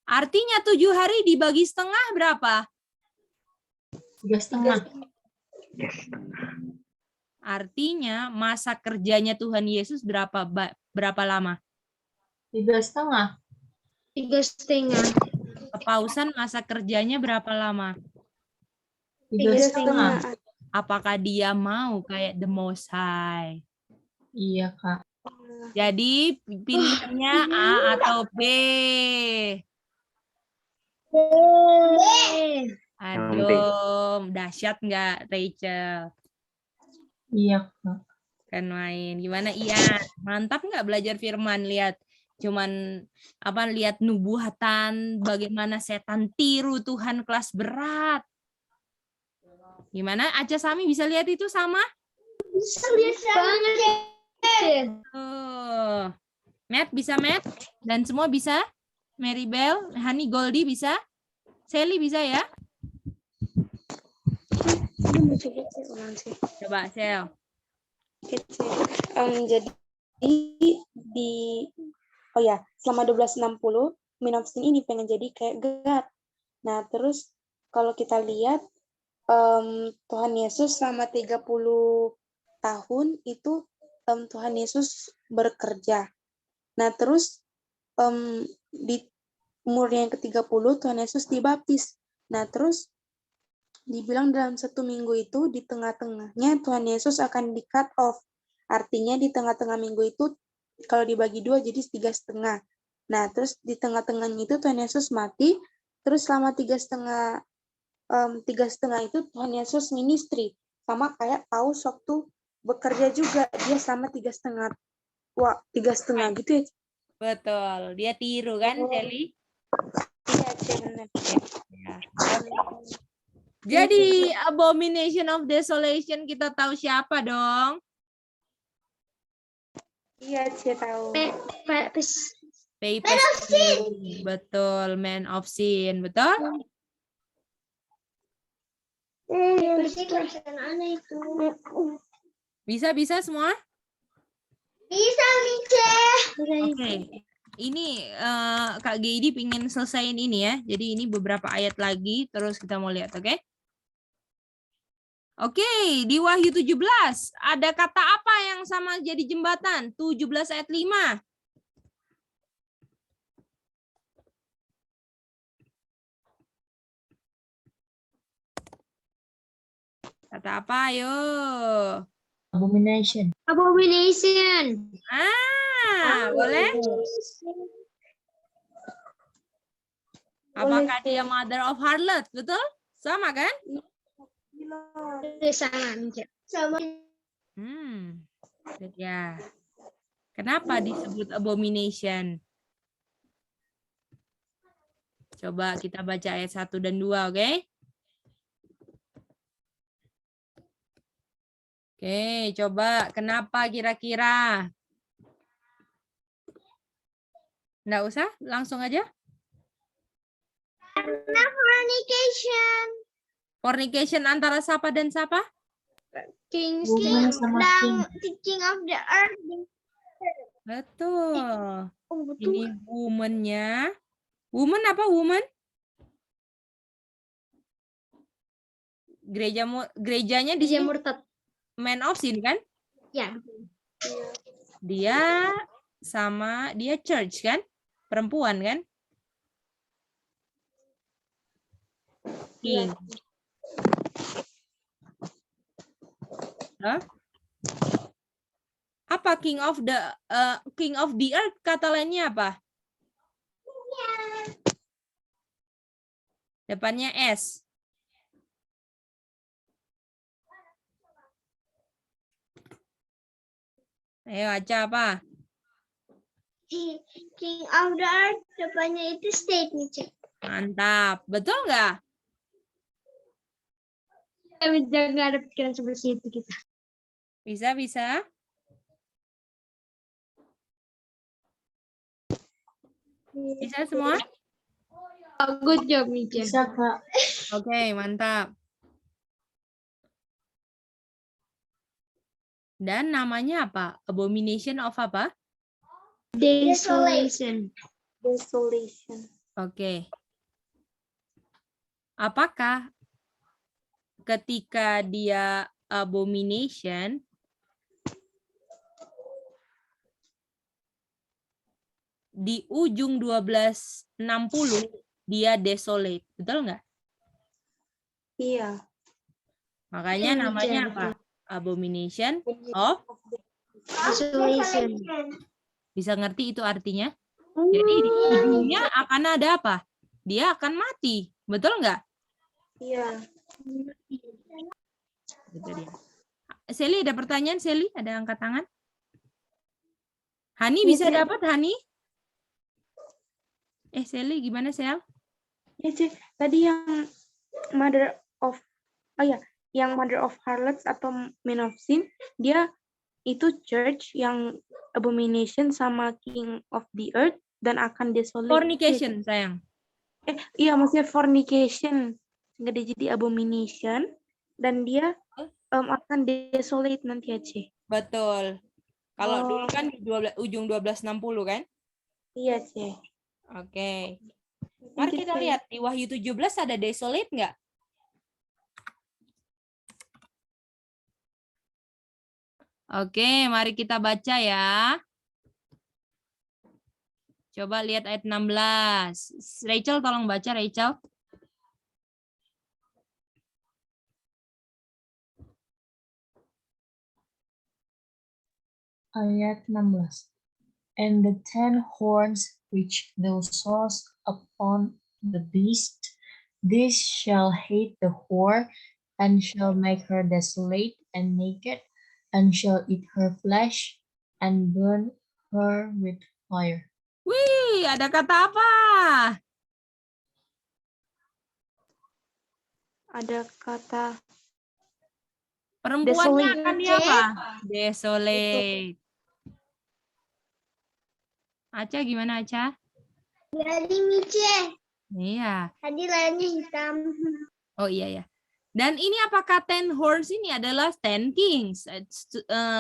Artinya 7 hari dibagi setengah berapa? 3,5. Yes. Artinya masa kerjanya Tuhan Yesus berapa lama? 3,5. 3,5. Kepausan masa kerjanya berapa lama? 3,5. Apakah dia mau kayak the Most High? Iya, Kak. Jadi pilihannya A atau B? Aduh, dahsyat nggak Rachel? Iya, Kak. Kan main. Gimana Ian? Mantap nggak belajar firman? Lihat, cuman lihat nubuatan, bagaimana setan tiru Tuhan kelas berat. Gimana? Aja Sami bisa lihat itu sama? Bisa lihat banget. Oh. Matt bisa Matt? Dan semua bisa? Maribel, Hani, Goldie bisa? Sally bisa ya? Coba Sel. Jadi di selama 1260 mean of sin ini pengen jadi kayak God. Nah, terus kalau kita lihat Tuhan Yesus selama 30 tahun itu Tuhan Yesus bekerja. Nah, terus di umurnya yang ke-30 Tuhan Yesus dibaptis. Nah, terus dibilang dalam 1 minggu itu di tengah-tengahnya Tuhan Yesus akan di cut off. Artinya di tengah-tengah minggu itu kalau dibagi 2 jadi 3,5. Nah, terus di tengah-tengahnya itu Tuhan Yesus mati. Terus selama 3,5 itu Tuhan Yesus ministry. Sama kayak Paus waktu bekerja juga. Dia selama 3,5. Wah, 3,5 gitu ya. Betul. Dia tiru kan, Sally? Iya, benar. Ya. Jadi abomination of desolation kita tahu siapa dong? Iya, saya tahu. Papist. Betul, man of sin, betul? Bisa semua? Bisa, Mice. Oke. Ini Kak Geidi pingin selesaiin ini ya. Jadi ini beberapa ayat lagi terus kita mau lihat, oke? Oke, di Wahyu 17 ada kata apa yang sama jadi jembatan? 17 ayat 5. Kata apa? Ayo. Abomination. Abomination. Boleh? Apakah dia mother of harlot? Betul? Sama kan? Sama, Mice. Sama. Ya. Kenapa disebut abomination? Coba kita baca ayat 1 dan 2, oke? Oke, coba kenapa kira-kira? Nggak usah, langsung aja. Karena fornication. Fornication antara siapa dan siapa? King Woman sama king. King of the earth. Betul. Oh, betul. Ini woman-nya. Woman apa woman? Gerejanya di Dia sini murtad. man of sin kan? Ya. Dia church kan? Perempuan kan? King. Huh? Apa king of the earth kata lainnya apa? Depannya S. Ayo baca apa? King of the earth depannya itu state, Mice. Mantap. Betul nggak? Nggak ada pikiran seperti itu kita. Bisa. Bisa semua? Good job, Mice. Bisa, Kak. Oke, mantap. Dan namanya apa? Abomination of apa? Desolation. Oke. Apakah ketika dia abomination, di ujung 1260 dia desolate, betul nggak? Iya. Makanya namanya apa? Abomination of Desolation. Bisa ngerti itu artinya? Jadi di ujungnya akan ada apa? Dia akan mati, betul nggak? Iya. Gitu dia. Sally ada pertanyaan? Sally ada angkat tangan? Hani bisa dapat Hani? Sally gimana Sel? Ya, Cek. Tadi yang mother of yang mother of harlots atau man of sin, dia itu church yang abomination sama king of the earth dan akan desolate. Fornication, sayang. Iya maksudnya fornication nggak dia jadi abomination dan dia akan desolate nanti aja. Betul. Kalau Oh. dulu kan ujung 1260 kan? Iya sih. Oke. Mari kita lihat di Wahyu 17 ada desolate nggak? Oke, mari kita baca ya. Coba lihat ayat 16. Rachel tolong baca, Rachel. Ayat 16. And the 10 horns which thou sawest upon the beast, this shall hate the whore, and shall make her desolate and naked, and shall eat her flesh, and burn her with fire. Wih, ada kata apa? Ada kata Perempuannya Desolate. akan dia apa? Desolate. Aca gimana, Aca? Dari Mice. Iya. Tadi layarnya hitam. Oh iya ya. Dan ini apakah 10 horns ini adalah 10 kings?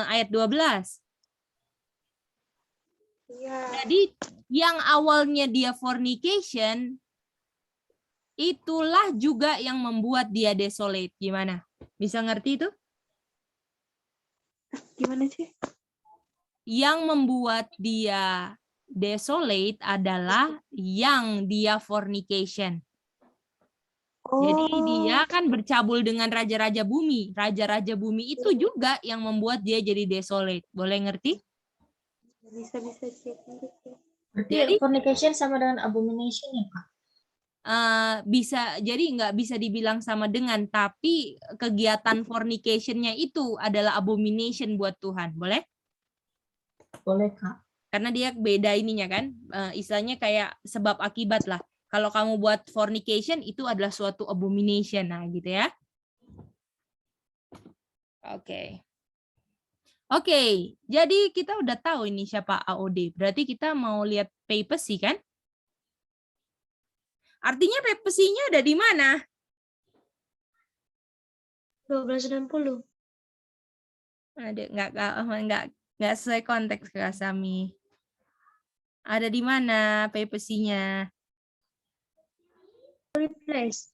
Ayat 12. Iya. Jadi yang awalnya dia fornication, itulah juga yang membuat dia desolate. Gimana? Bisa ngerti itu? Gimana sih? Yang membuat dia desolate adalah yang dia fornication. Jadi dia kan bercabul dengan raja-raja bumi. Raja-raja bumi itu juga yang membuat dia jadi desolate. Boleh ngerti? Bisa cek. Berarti Jadi- fornication sama dengan abomination ya, Kak? Bisa jadi nggak bisa dibilang sama dengan, tapi kegiatan fornication-nya itu adalah abomination buat Tuhan. Boleh? Boleh, Kak. Karena dia beda ininya kan, istilahnya kayak sebab akibat lah. Kalau kamu buat fornication itu adalah suatu abomination, nah gitu ya. Oke. Oke, jadi kita udah tahu ini siapa AOD. Berarti kita mau lihat papacy kan? Artinya papacy-nya ada di mana? 1260. Ada nggak sesuai konteks Kak Sami. Ada di mana papacy-nya? Place.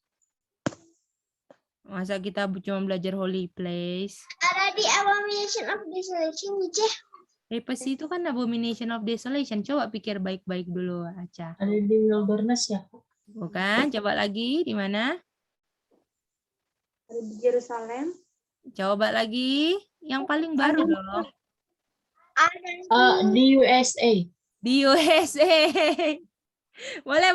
Masa kita cuma belajar holy place? Ada di Abomination of Desolation, Mice. Papacy itu kan abomination of desolation. Coba pikir baik-baik dulu, Aca. Ada di wilderness ya, Kak? Bukan? Coba lagi di mana? Ada di Yerusalem. Coba lagi. Yang paling baru dong. Ada Di USA. Di USA. Boleh.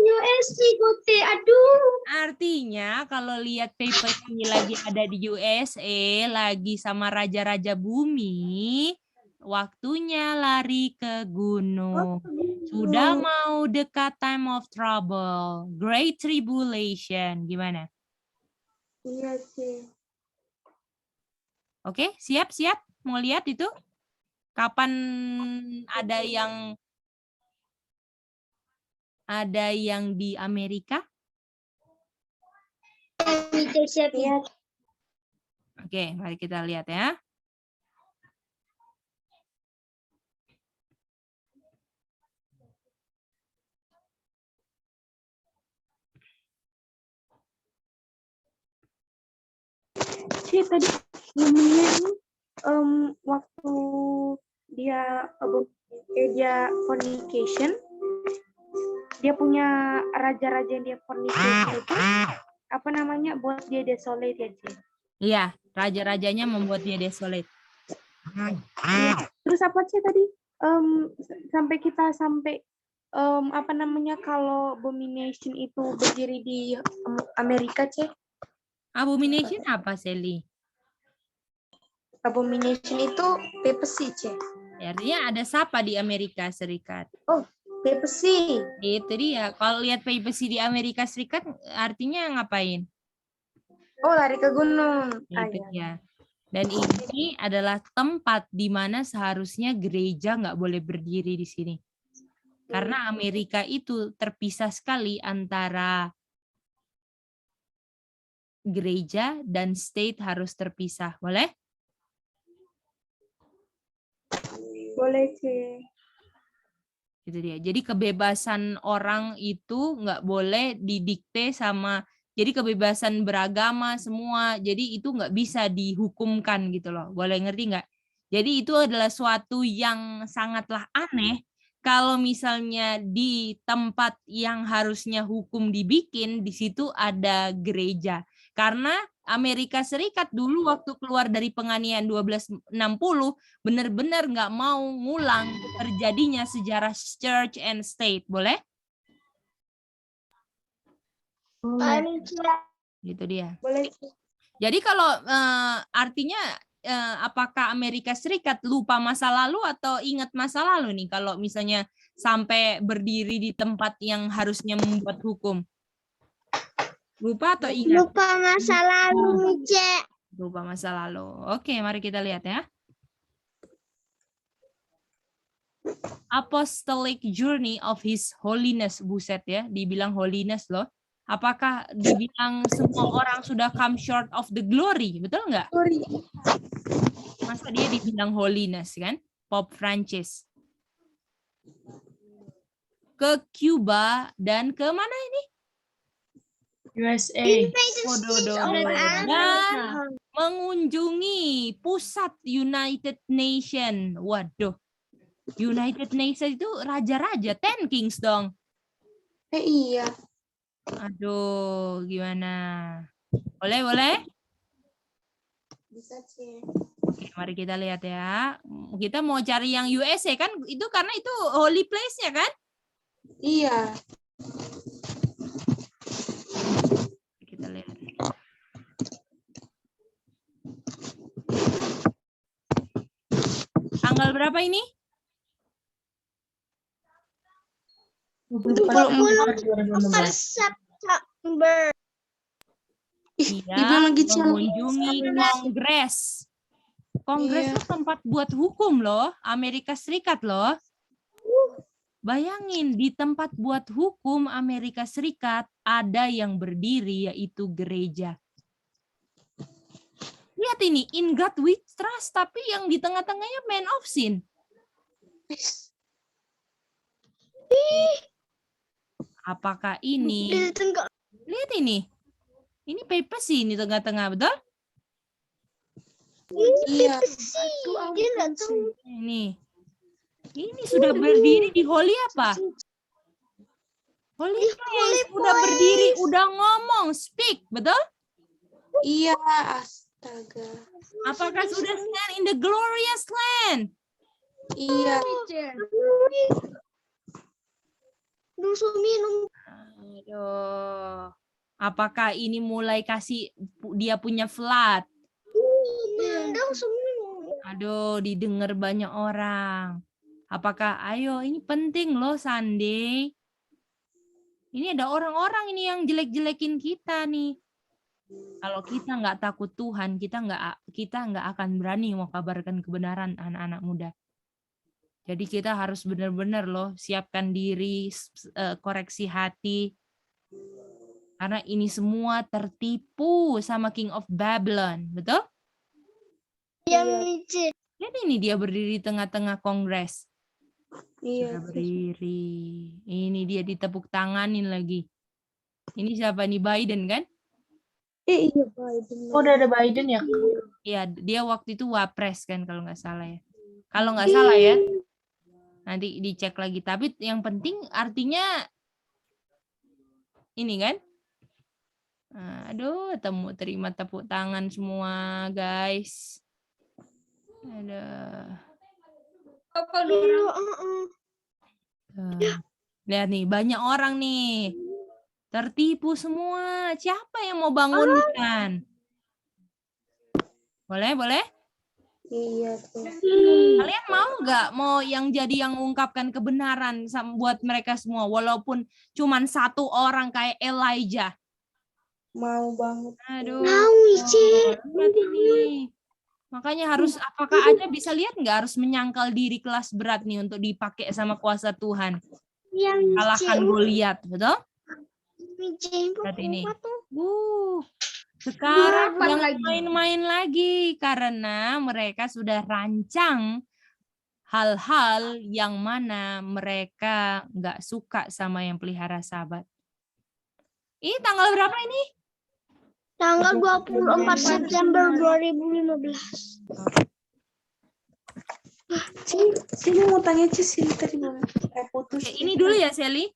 USC Gote. Aduh. Artinya kalau lihat papacy lagi ada di USA, lagi sama raja-raja bumi, waktunya lari ke gunung. Sudah mau dekat time of trouble, great tribulation. Gimana? Iya sih. Oke, siap? Mau lihat itu? Kapan ada yang di Amerika? Mice siap ya. Oke, mari kita lihat ya. Sih tadi Yuminya ini waktu dia fornication, dia punya raja-raja yang dia fornication itu apa namanya buat dia desolate ya Ci? Iya, raja-rajanya membuat dia desolate. Terus apa sih tadi sampai apa namanya kalau abomination itu berdiri di Amerika Ci? Abomination apa, Sally? Abomination itu papacy Ci. Artinya ada siapa di Amerika Serikat? Papacy. Itu dia. Kalau lihat papacy di Amerika Serikat artinya ngapain? Oh, lari ke gunung. Itu dia. Dan ini adalah tempat di mana seharusnya gereja nggak boleh berdiri di sini. Karena Amerika itu terpisah sekali antara gereja dan state harus terpisah. Boleh? Boleh, Cik. Gitu dia. Jadi kebebasan orang itu nggak boleh didikte sama, jadi kebebasan beragama semua, jadi itu nggak bisa dihukumkan gitu loh. Boleh ngerti nggak? Jadi itu adalah suatu yang sangatlah aneh kalau misalnya di tempat yang harusnya hukum dibikin, di situ ada gereja. Karena Amerika Serikat dulu waktu keluar dari penganiayaan 1260, benar-benar nggak mau ngulang terjadinya sejarah church and state. Boleh? Gitu dia. Boleh, Cik. Jadi kalau artinya apakah Amerika Serikat lupa masa lalu atau ingat masa lalu nih kalau misalnya sampai berdiri di tempat yang harusnya membuat hukum? Lupa atau ingat? Lupa masa lalu, Cek. Lupa masa lalu. Oke, mari kita lihat ya. Apostolic Journey of His Holiness. Buset ya, dibilang holiness loh. Apakah dibilang semua orang sudah come short of the glory? Betul nggak? Masa dia dibilang holiness kan? Pope Francis. Ke Cuba dan ke mana ini? USA. Dan mengunjungi pusat United Nation. Waduh. United Nation itu raja-raja, 10 kings dong. Iya. Aduh, gimana? Boleh? Bisa, Cik. Oke, mari kita lihat ya. Kita mau cari yang USA kan? Itu karena itu holy place-nya kan? Iya. Kita lihat. Tanggal berapa ini? 24 2016. September. Dia Ibu lagi cari. mengunjungi Kongres. Kongres Iya. itu tempat buat hukum loh, Amerika Serikat loh. Bayangin di tempat buat hukum Amerika Serikat ada yang berdiri yaitu gereja. Lihat ini, in God we trust, tapi yang di tengah-tengahnya man of sin. Apakah ini? Lihat ini. Ini papacy ini tengah-tengah, betul? Iya. Dia nggak tahu. Ini sudah berdiri di holy apa? Holy place. Udah berdiri, udah ngomong, speak, betul? Iya, astaga. Apakah sudah stand in the glorious land? Iya. Minum. Aduh. Apakah ini mulai kasih dia punya flood? Aduh, didengar banyak orang. Apakah, ayo ini penting loh Sunday. Ini ada orang-orang ini yang jelek-jelekin kita nih. Kalau kita nggak takut Tuhan, kita nggak akan berani mau kabarkan kebenaran anak-anak muda. Jadi kita harus benar-benar loh siapkan diri, koreksi hati. Karena ini semua tertipu sama King of Babylon, betul? Lihat ini dia berdiri di tengah-tengah Kongres. Iya. Sudah berdiri. Ini dia ditepuk tanganin lagi. Ini siapa nih, Biden kan? Iya, Biden. Oh, udah ada Biden ya? Iya, dia waktu itu wapres kan kalau nggak salah ya. Kalau nggak salah ya. Nanti dicek lagi. Tapi yang penting artinya ini kan? Aduh, terima tepuk tangan semua, guys. Aduh. Lihat nih, banyak orang nih. Tertipu semua. Siapa yang mau bangunkan? Boleh? Iya, tuh. Kalian mau nggak mau yang jadi yang ungkapkan kebenaran buat mereka semua, walaupun cuman satu orang kayak Elijah? Mau banget. Aduh. Mau, Cik. Lihat ini. Makanya harus, apakah Aja bisa lihat nggak, harus menyangkal diri kelas berat nih untuk dipakai sama kuasa Tuhan. Yang Kalahkan Goliat, betul? Lihat ini. Sekarang jangan main-main lagi karena mereka sudah rancang hal-hal yang mana mereka nggak suka sama yang pelihara Sabat. Ini tanggal berapa ini? Tanggal 24 September 2015. Sini mau tanya sini tadi putus. Oke, ini dulu ya, Sally.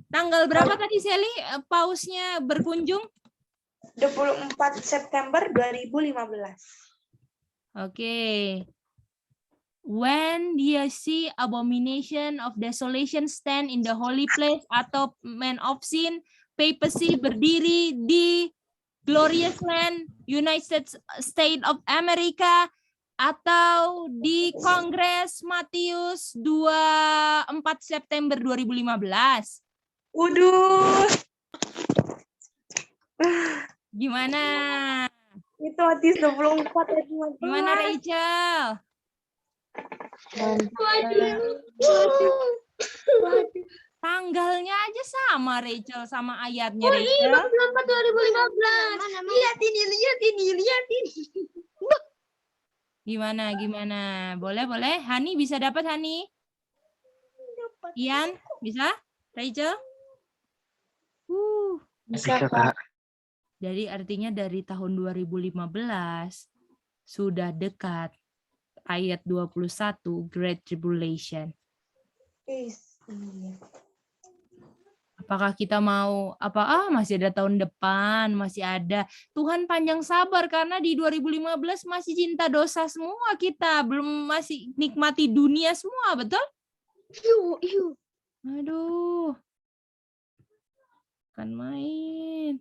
Tanggal berapa tadi, Sally? Pausnya berkunjung? 24 September 2015. Oke. When you see abomination of desolation stand in the holy place atau man of sin, papacy berdiri di glorious land, United States of America, atau di Kongres Matius 24 September 2015. Waduh. Gimana? Itu Matius 24 ayat 15. Gimana, Rachel? Tanggalnya aja sama, Rachel, sama ayatnya, Rachel. 24 2015. Lihat ini. Gimana? Boleh? Hani bisa dapat, Hani? Ian, bisa? Rachel? Bisa, Kak. Jadi artinya dari tahun 2015 sudah dekat ayat 21 Great Tribulation. Apakah kita mau masih ada tahun depan, masih ada. Tuhan panjang sabar karena di 2015 masih cinta dosa semua kita, belum masih nikmati dunia semua, betul? Yuk. Aduh. Kan main.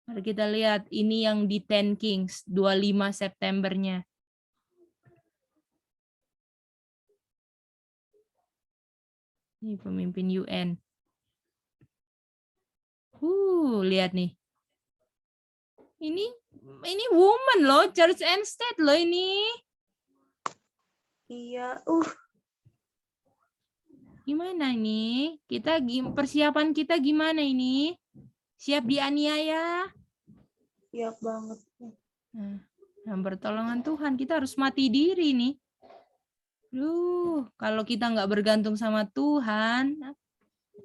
Mari kita lihat ini yang di 10 Kings 25 Septembernya. Ini pemimpin UN. Lihat nih. Ini woman loh, Church and State loh ini. Iya, Gimana ini? Persiapan kita gimana ini? Siap dianiaya? siap banget. Nah, pertolongan Tuhan, kita harus mati diri nih. Kalau kita nggak bergantung sama Tuhan,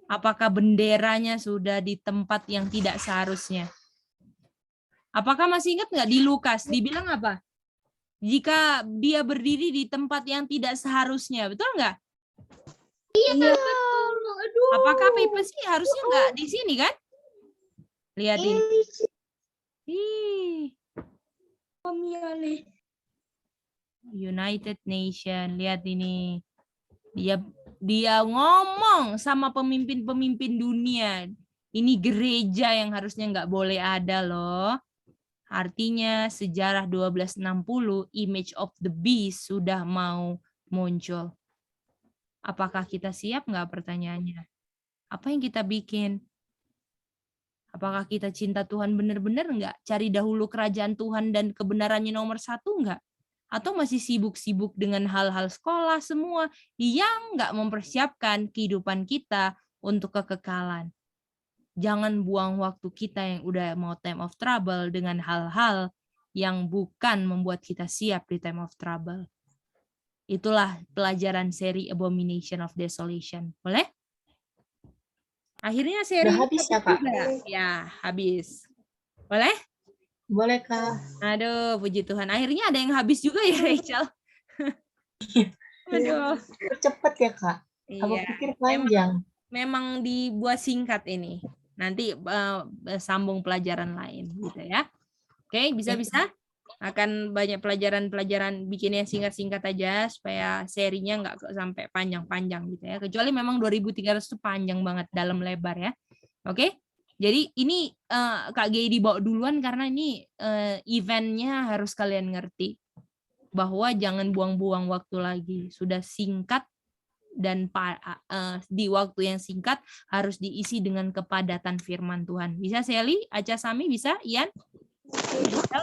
apakah benderanya sudah di tempat yang tidak seharusnya? Apakah masih ingat nggak di Lukas, dibilang apa? Jika dia berdiri di tempat yang tidak seharusnya, betul nggak? Iya, betul. Aduh. Apakah papacy harusnya nggak di sini kan? Lihat ini. United Nation, lihat ini. Dia ngomong sama pemimpin-pemimpin dunia. Ini gereja yang harusnya nggak boleh ada loh. Artinya sejarah 1260, image of the beast sudah mau muncul. Apakah kita siap nggak, pertanyaannya? Apa yang kita bikin? Apakah kita cinta Tuhan benar-benar nggak? Cari dahulu kerajaan Tuhan dan kebenarannya nomor 1 nggak? Atau masih sibuk-sibuk dengan hal-hal sekolah semua yang nggak mempersiapkan kehidupan kita untuk kekekalan. Jangan buang waktu kita yang udah mau time of trouble dengan hal-hal yang bukan membuat kita siap di time of trouble. Itulah pelajaran seri Abomination of Desolation. Boleh? Akhirnya seri Udah habis ya, Kak? Ya, habis. Boleh? Boleh, Kak. Aduh, puji Tuhan. Akhirnya ada yang habis juga ya, Rachel. Aduh. Cepet ya, Kak? Aku Iya. pikir panjang. Memang dibuat singkat ini. Nanti sambung pelajaran lain gitu ya. Oke, bisa-bisa. Akan banyak pelajaran-pelajaran bikinnya singkat-singkat aja supaya serinya nggak sampai panjang-panjang gitu ya. Kecuali memang 2300 itu panjang banget dalam lebar ya. Oke. Jadi ini Kak Gey dibawa duluan karena ini eventnya harus kalian ngerti bahwa jangan buang-buang waktu lagi. Sudah singkat dan di waktu yang singkat harus diisi dengan kepadatan firman Tuhan. Bisa Sally, Aca Sami bisa, Ian?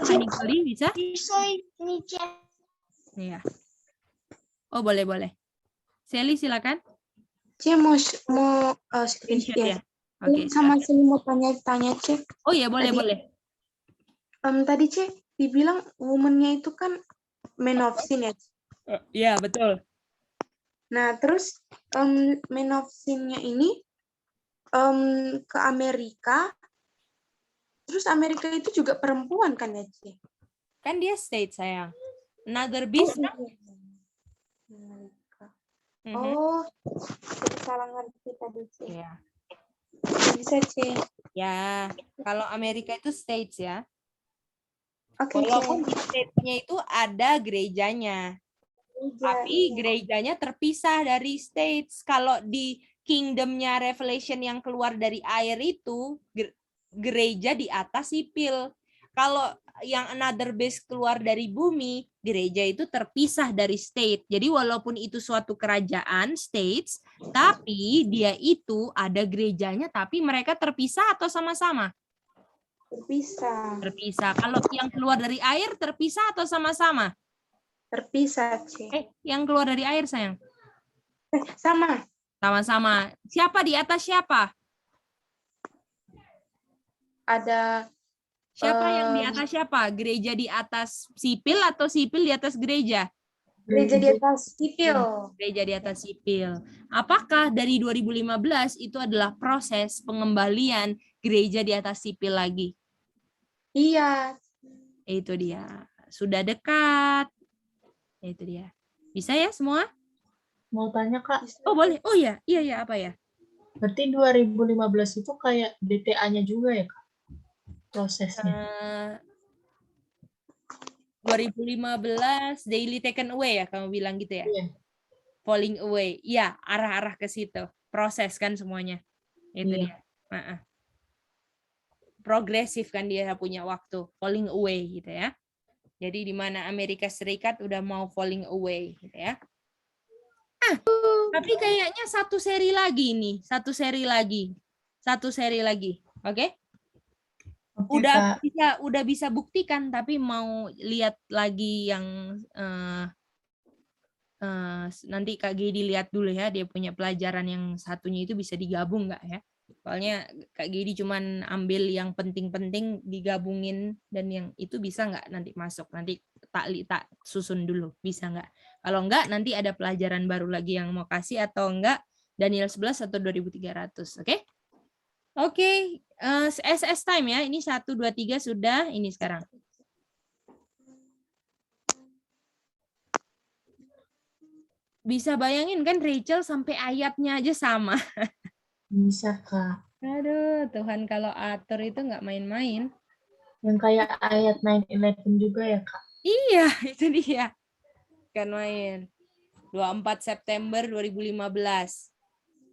Hanikoli bisa? Niche. Iya. Oh, boleh. Sally silakan. C mau Screenshot ya. ya. Oke. Sama Sally mau tanya C. Oh iya, boleh. Tadi C dibilang woman-nya itu kan man of sin ya. Iya, betul. Nah, terus man of sin-nya ini ke Amerika. Terus Amerika itu juga perempuan kan ya, C? Kan dia state, sayang. Another beast. Amerika. Mhm. Oh, jadi salah ngerti tadi, C. Iya. Bisa, C. Ya, kalau Amerika itu states ya. Oke, Walaupun C. di state-nya itu ada gerejanya. Tapi gerejanya terpisah dari states. Kalau di kingdom-nya Revelation yang keluar dari air itu, gereja di atas sipil. Kalau yang another base keluar dari bumi, gereja itu terpisah dari state. Jadi walaupun itu suatu kerajaan, states, tapi dia itu ada gerejanya, tapi mereka terpisah atau sama-sama? Terpisah. Terpisah. Kalau yang keluar dari air terpisah atau sama-sama? Terpisah, C. Yang keluar dari air, sayang. Sama. Sama-sama. Siapa di atas siapa? Ada Siapa yang di atas siapa? Gereja di atas sipil atau sipil di atas gereja? gereja di atas sipil. Gereja di atas sipil. Apakah dari 2015 itu adalah proses pengembalian gereja di atas sipil lagi? Iya. Itu dia. Sudah dekat. Itu dia. Bisa ya semua? Mau tanya Kak, Oh boleh. Oh iya. Iya apa ya? berarti 2015 itu kayak DTA-nya juga ya Kak? Prosesnya. 2015 daily taken away ya kamu bilang gitu ya? Iya. Falling away. Iya, arah-arah ke situ. Proses kan semuanya. Itu Iya. dia. Progresif kan dia punya waktu. Falling away gitu ya. Jadi di mana Amerika Serikat udah mau falling away gitu ya. Tapi kayaknya satu seri lagi nih. Satu seri lagi. Oke? Oke, Kak. Udah bisa buktikan, tapi mau lihat lagi yang nanti Kak Gedi lihat dulu ya, dia punya pelajaran yang satunya itu bisa digabung nggak ya? Soalnya Kak Gedi cuman ambil yang penting-penting digabungin, dan yang itu bisa nggak nanti masuk, nanti tak susun dulu, bisa nggak? Kalau nggak nanti ada pelajaran baru lagi yang mau kasih, atau enggak Daniel 11 atau 2300, oke? Oke, SS time ya, ini 1, 2, 3 sudah, ini sekarang. Bisa bayangin kan Rachel sampai ayatnya aja sama. Bisa Kak. Aduh, Tuhan kalau atur itu nggak main-main. Yang kayak ayat 9/11 juga ya Kak? Iya, itu dia. Kan main. 24 September 2015.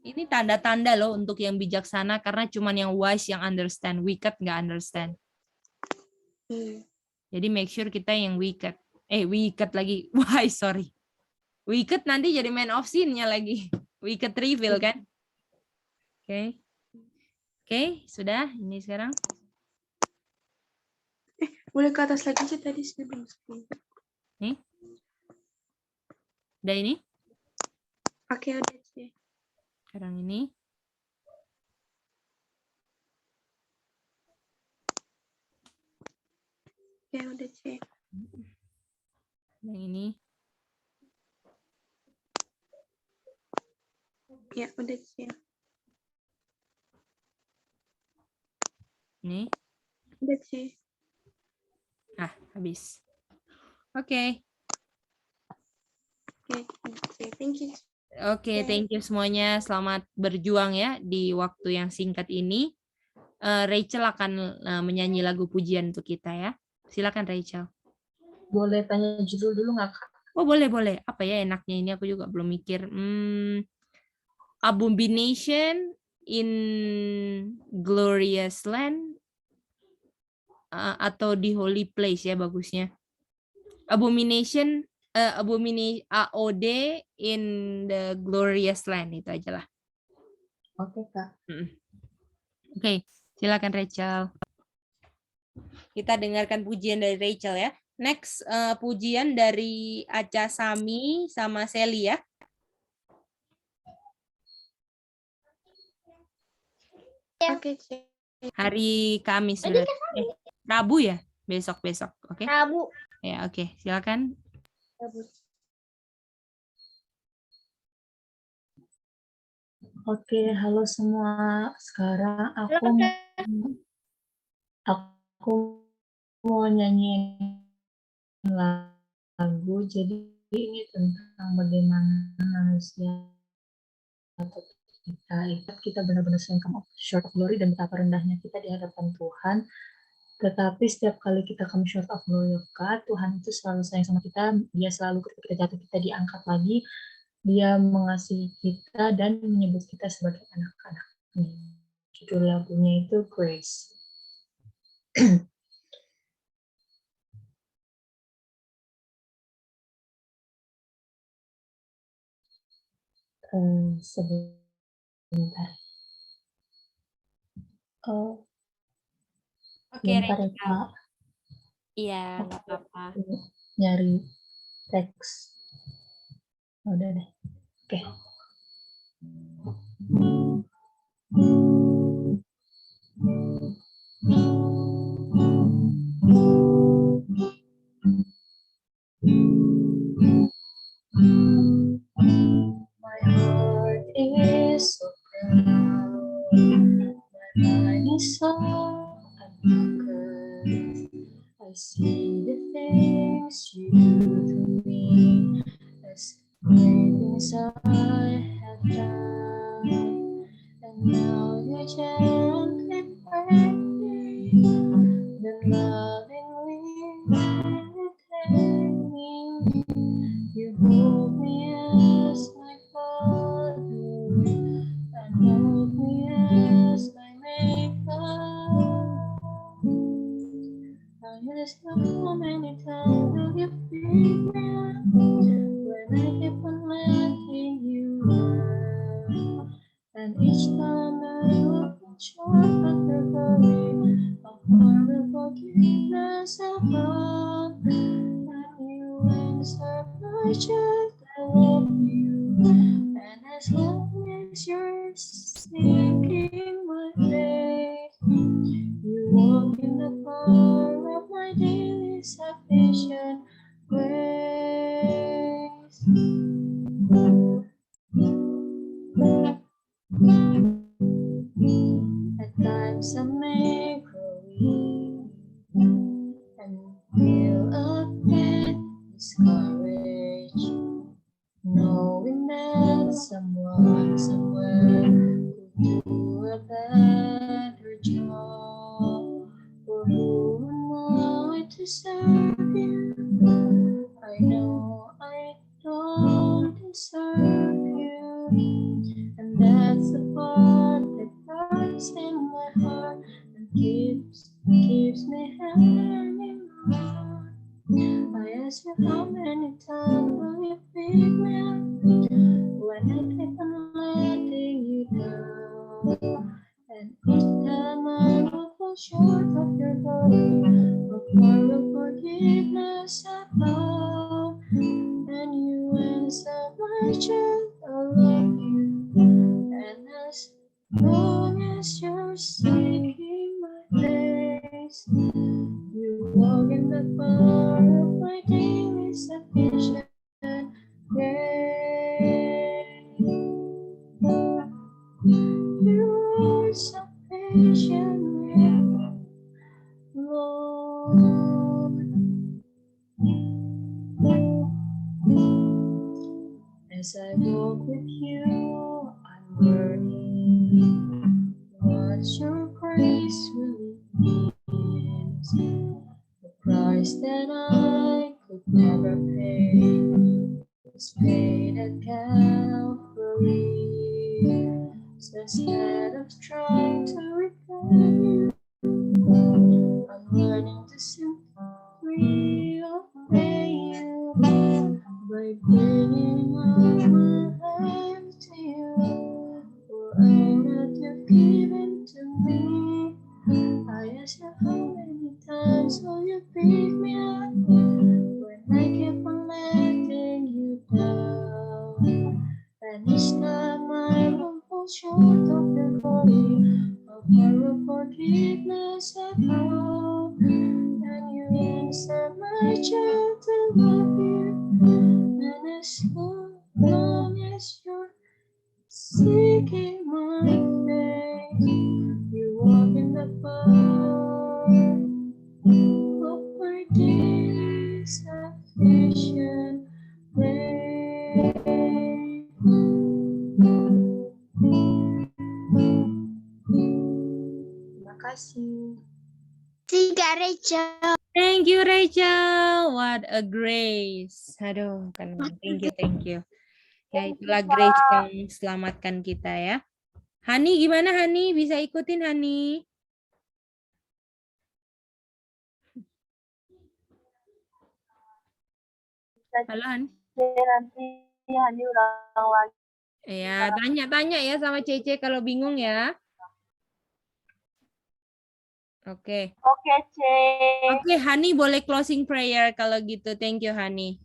Ini tanda-tanda loh untuk yang bijaksana, karena cuman yang wise yang understand. Wicked nggak understand. Jadi make sure kita yang wicked. Wicked lagi. Wise, sorry. Wicked nanti jadi man of sin-nya lagi. Wicked reveal kan? Oke, sudah. Ini sekarang. Boleh ke atas lagi sih tadi saya belum screen. Nih. Udah ini? Oke, udah sih. Sekarang ini. Ya udah sih. Yang ini. Ya udah sih. Nih. Udah sih. Habis. Oke. Oke, thank you. Oke, thank you semuanya. Selamat berjuang ya di waktu yang singkat ini. Rachel akan menyanyi lagu pujian untuk kita ya. Silakan Rachel. Boleh tanya judul dulu nggak Kak? Oh boleh. Apa ya enaknya ini, aku juga belum mikir. Abomination in Glorious Land atau di Holy Place ya bagusnya. Abomination AOD in the Glorious Land, itu aja lah. Oke Kak. Oke, silakan Rachel. Kita dengarkan pujian dari Rachel ya. Next, pujian dari Aca Sami sama Sally ya. Oke, Cik. Hari Kamis Tadi berarti. Rabu ya? Besok-besok. Oke. Rabu. Ya, oke. Silakan. Oke, halo semua. Sekarang aku mau nyanyiin lagu. Jadi ini tentang bagaimana manusia atau kita benar-benar come short of glory dan betapa rendahnya kita di hadapan Tuhan. Tetapi setiap kali kita come short of glory of God, Tuhan itu selalu sayang sama kita. Dia selalu ketika kita jatuh kita diangkat lagi. Dia mengasihi kita dan menyebut kita sebagai anak-anak. Judul lagunya itu Grace. Sebentar. Oke, Bentar ya, Rachel. Kak. Iya, nggak apa-apa. Nyari teks. Udah deh. Oke. My heart is so proud. My mind is so unconquered. I see the things you do to me as great things I have done. And now you gently break me, then lovingly take me. You hold me as my father, and hold me as my maker. I just know how many times will you pick me up when I keep on letting you down. And each time I look at short of your glory, a horrible forgiveness above. And you answer my child, I love you. And as long as you're seeking my face, you walk in the power of my daily sufficient grace. At times I may grow weak and feel a bit discouraged, knowing that someone somewhere could do a better job. For who am I to serve you? I know I don't deserve you, and that's the part that burns in my heart and keeps me hanging on. I ask you how many times will you pick me up when I keep on letting you down. And each time I will fall short of your glory, a far of forgiveness above. And you answer my child, I love you. And as long as you're seeking my face, you walk in the power of my daily sufficient grace. You are sufficient, Lord. As I walk with you, I'm learning what your grace really means. The price that I could never pay was paid at Calvary. So instead of trying to repay you, I'm learning to simply obey you by bringing all my life to you. For all that you've given to me, I ask you how many morning, a power of forgiveness at all. And you inside my child to love you. And as long as you're seeking my face, you walk in the path of my daily sufficient grace. Terima kasih. Tiga Rachel. Thank you, Rachel. What a grace. Aduh, kan. Thank you. Ya, itulah grace yang selamatkan kita ya. Hani, gimana Hani? Bisa ikutin Hani? Halo Han. Nanti Hani ulang lagi. Ya, tanya-tanya ya sama Cece kalau bingung ya. Oke. Oke, Cek. Oke, Hani boleh closing prayer kalau gitu. Thank you, Hani.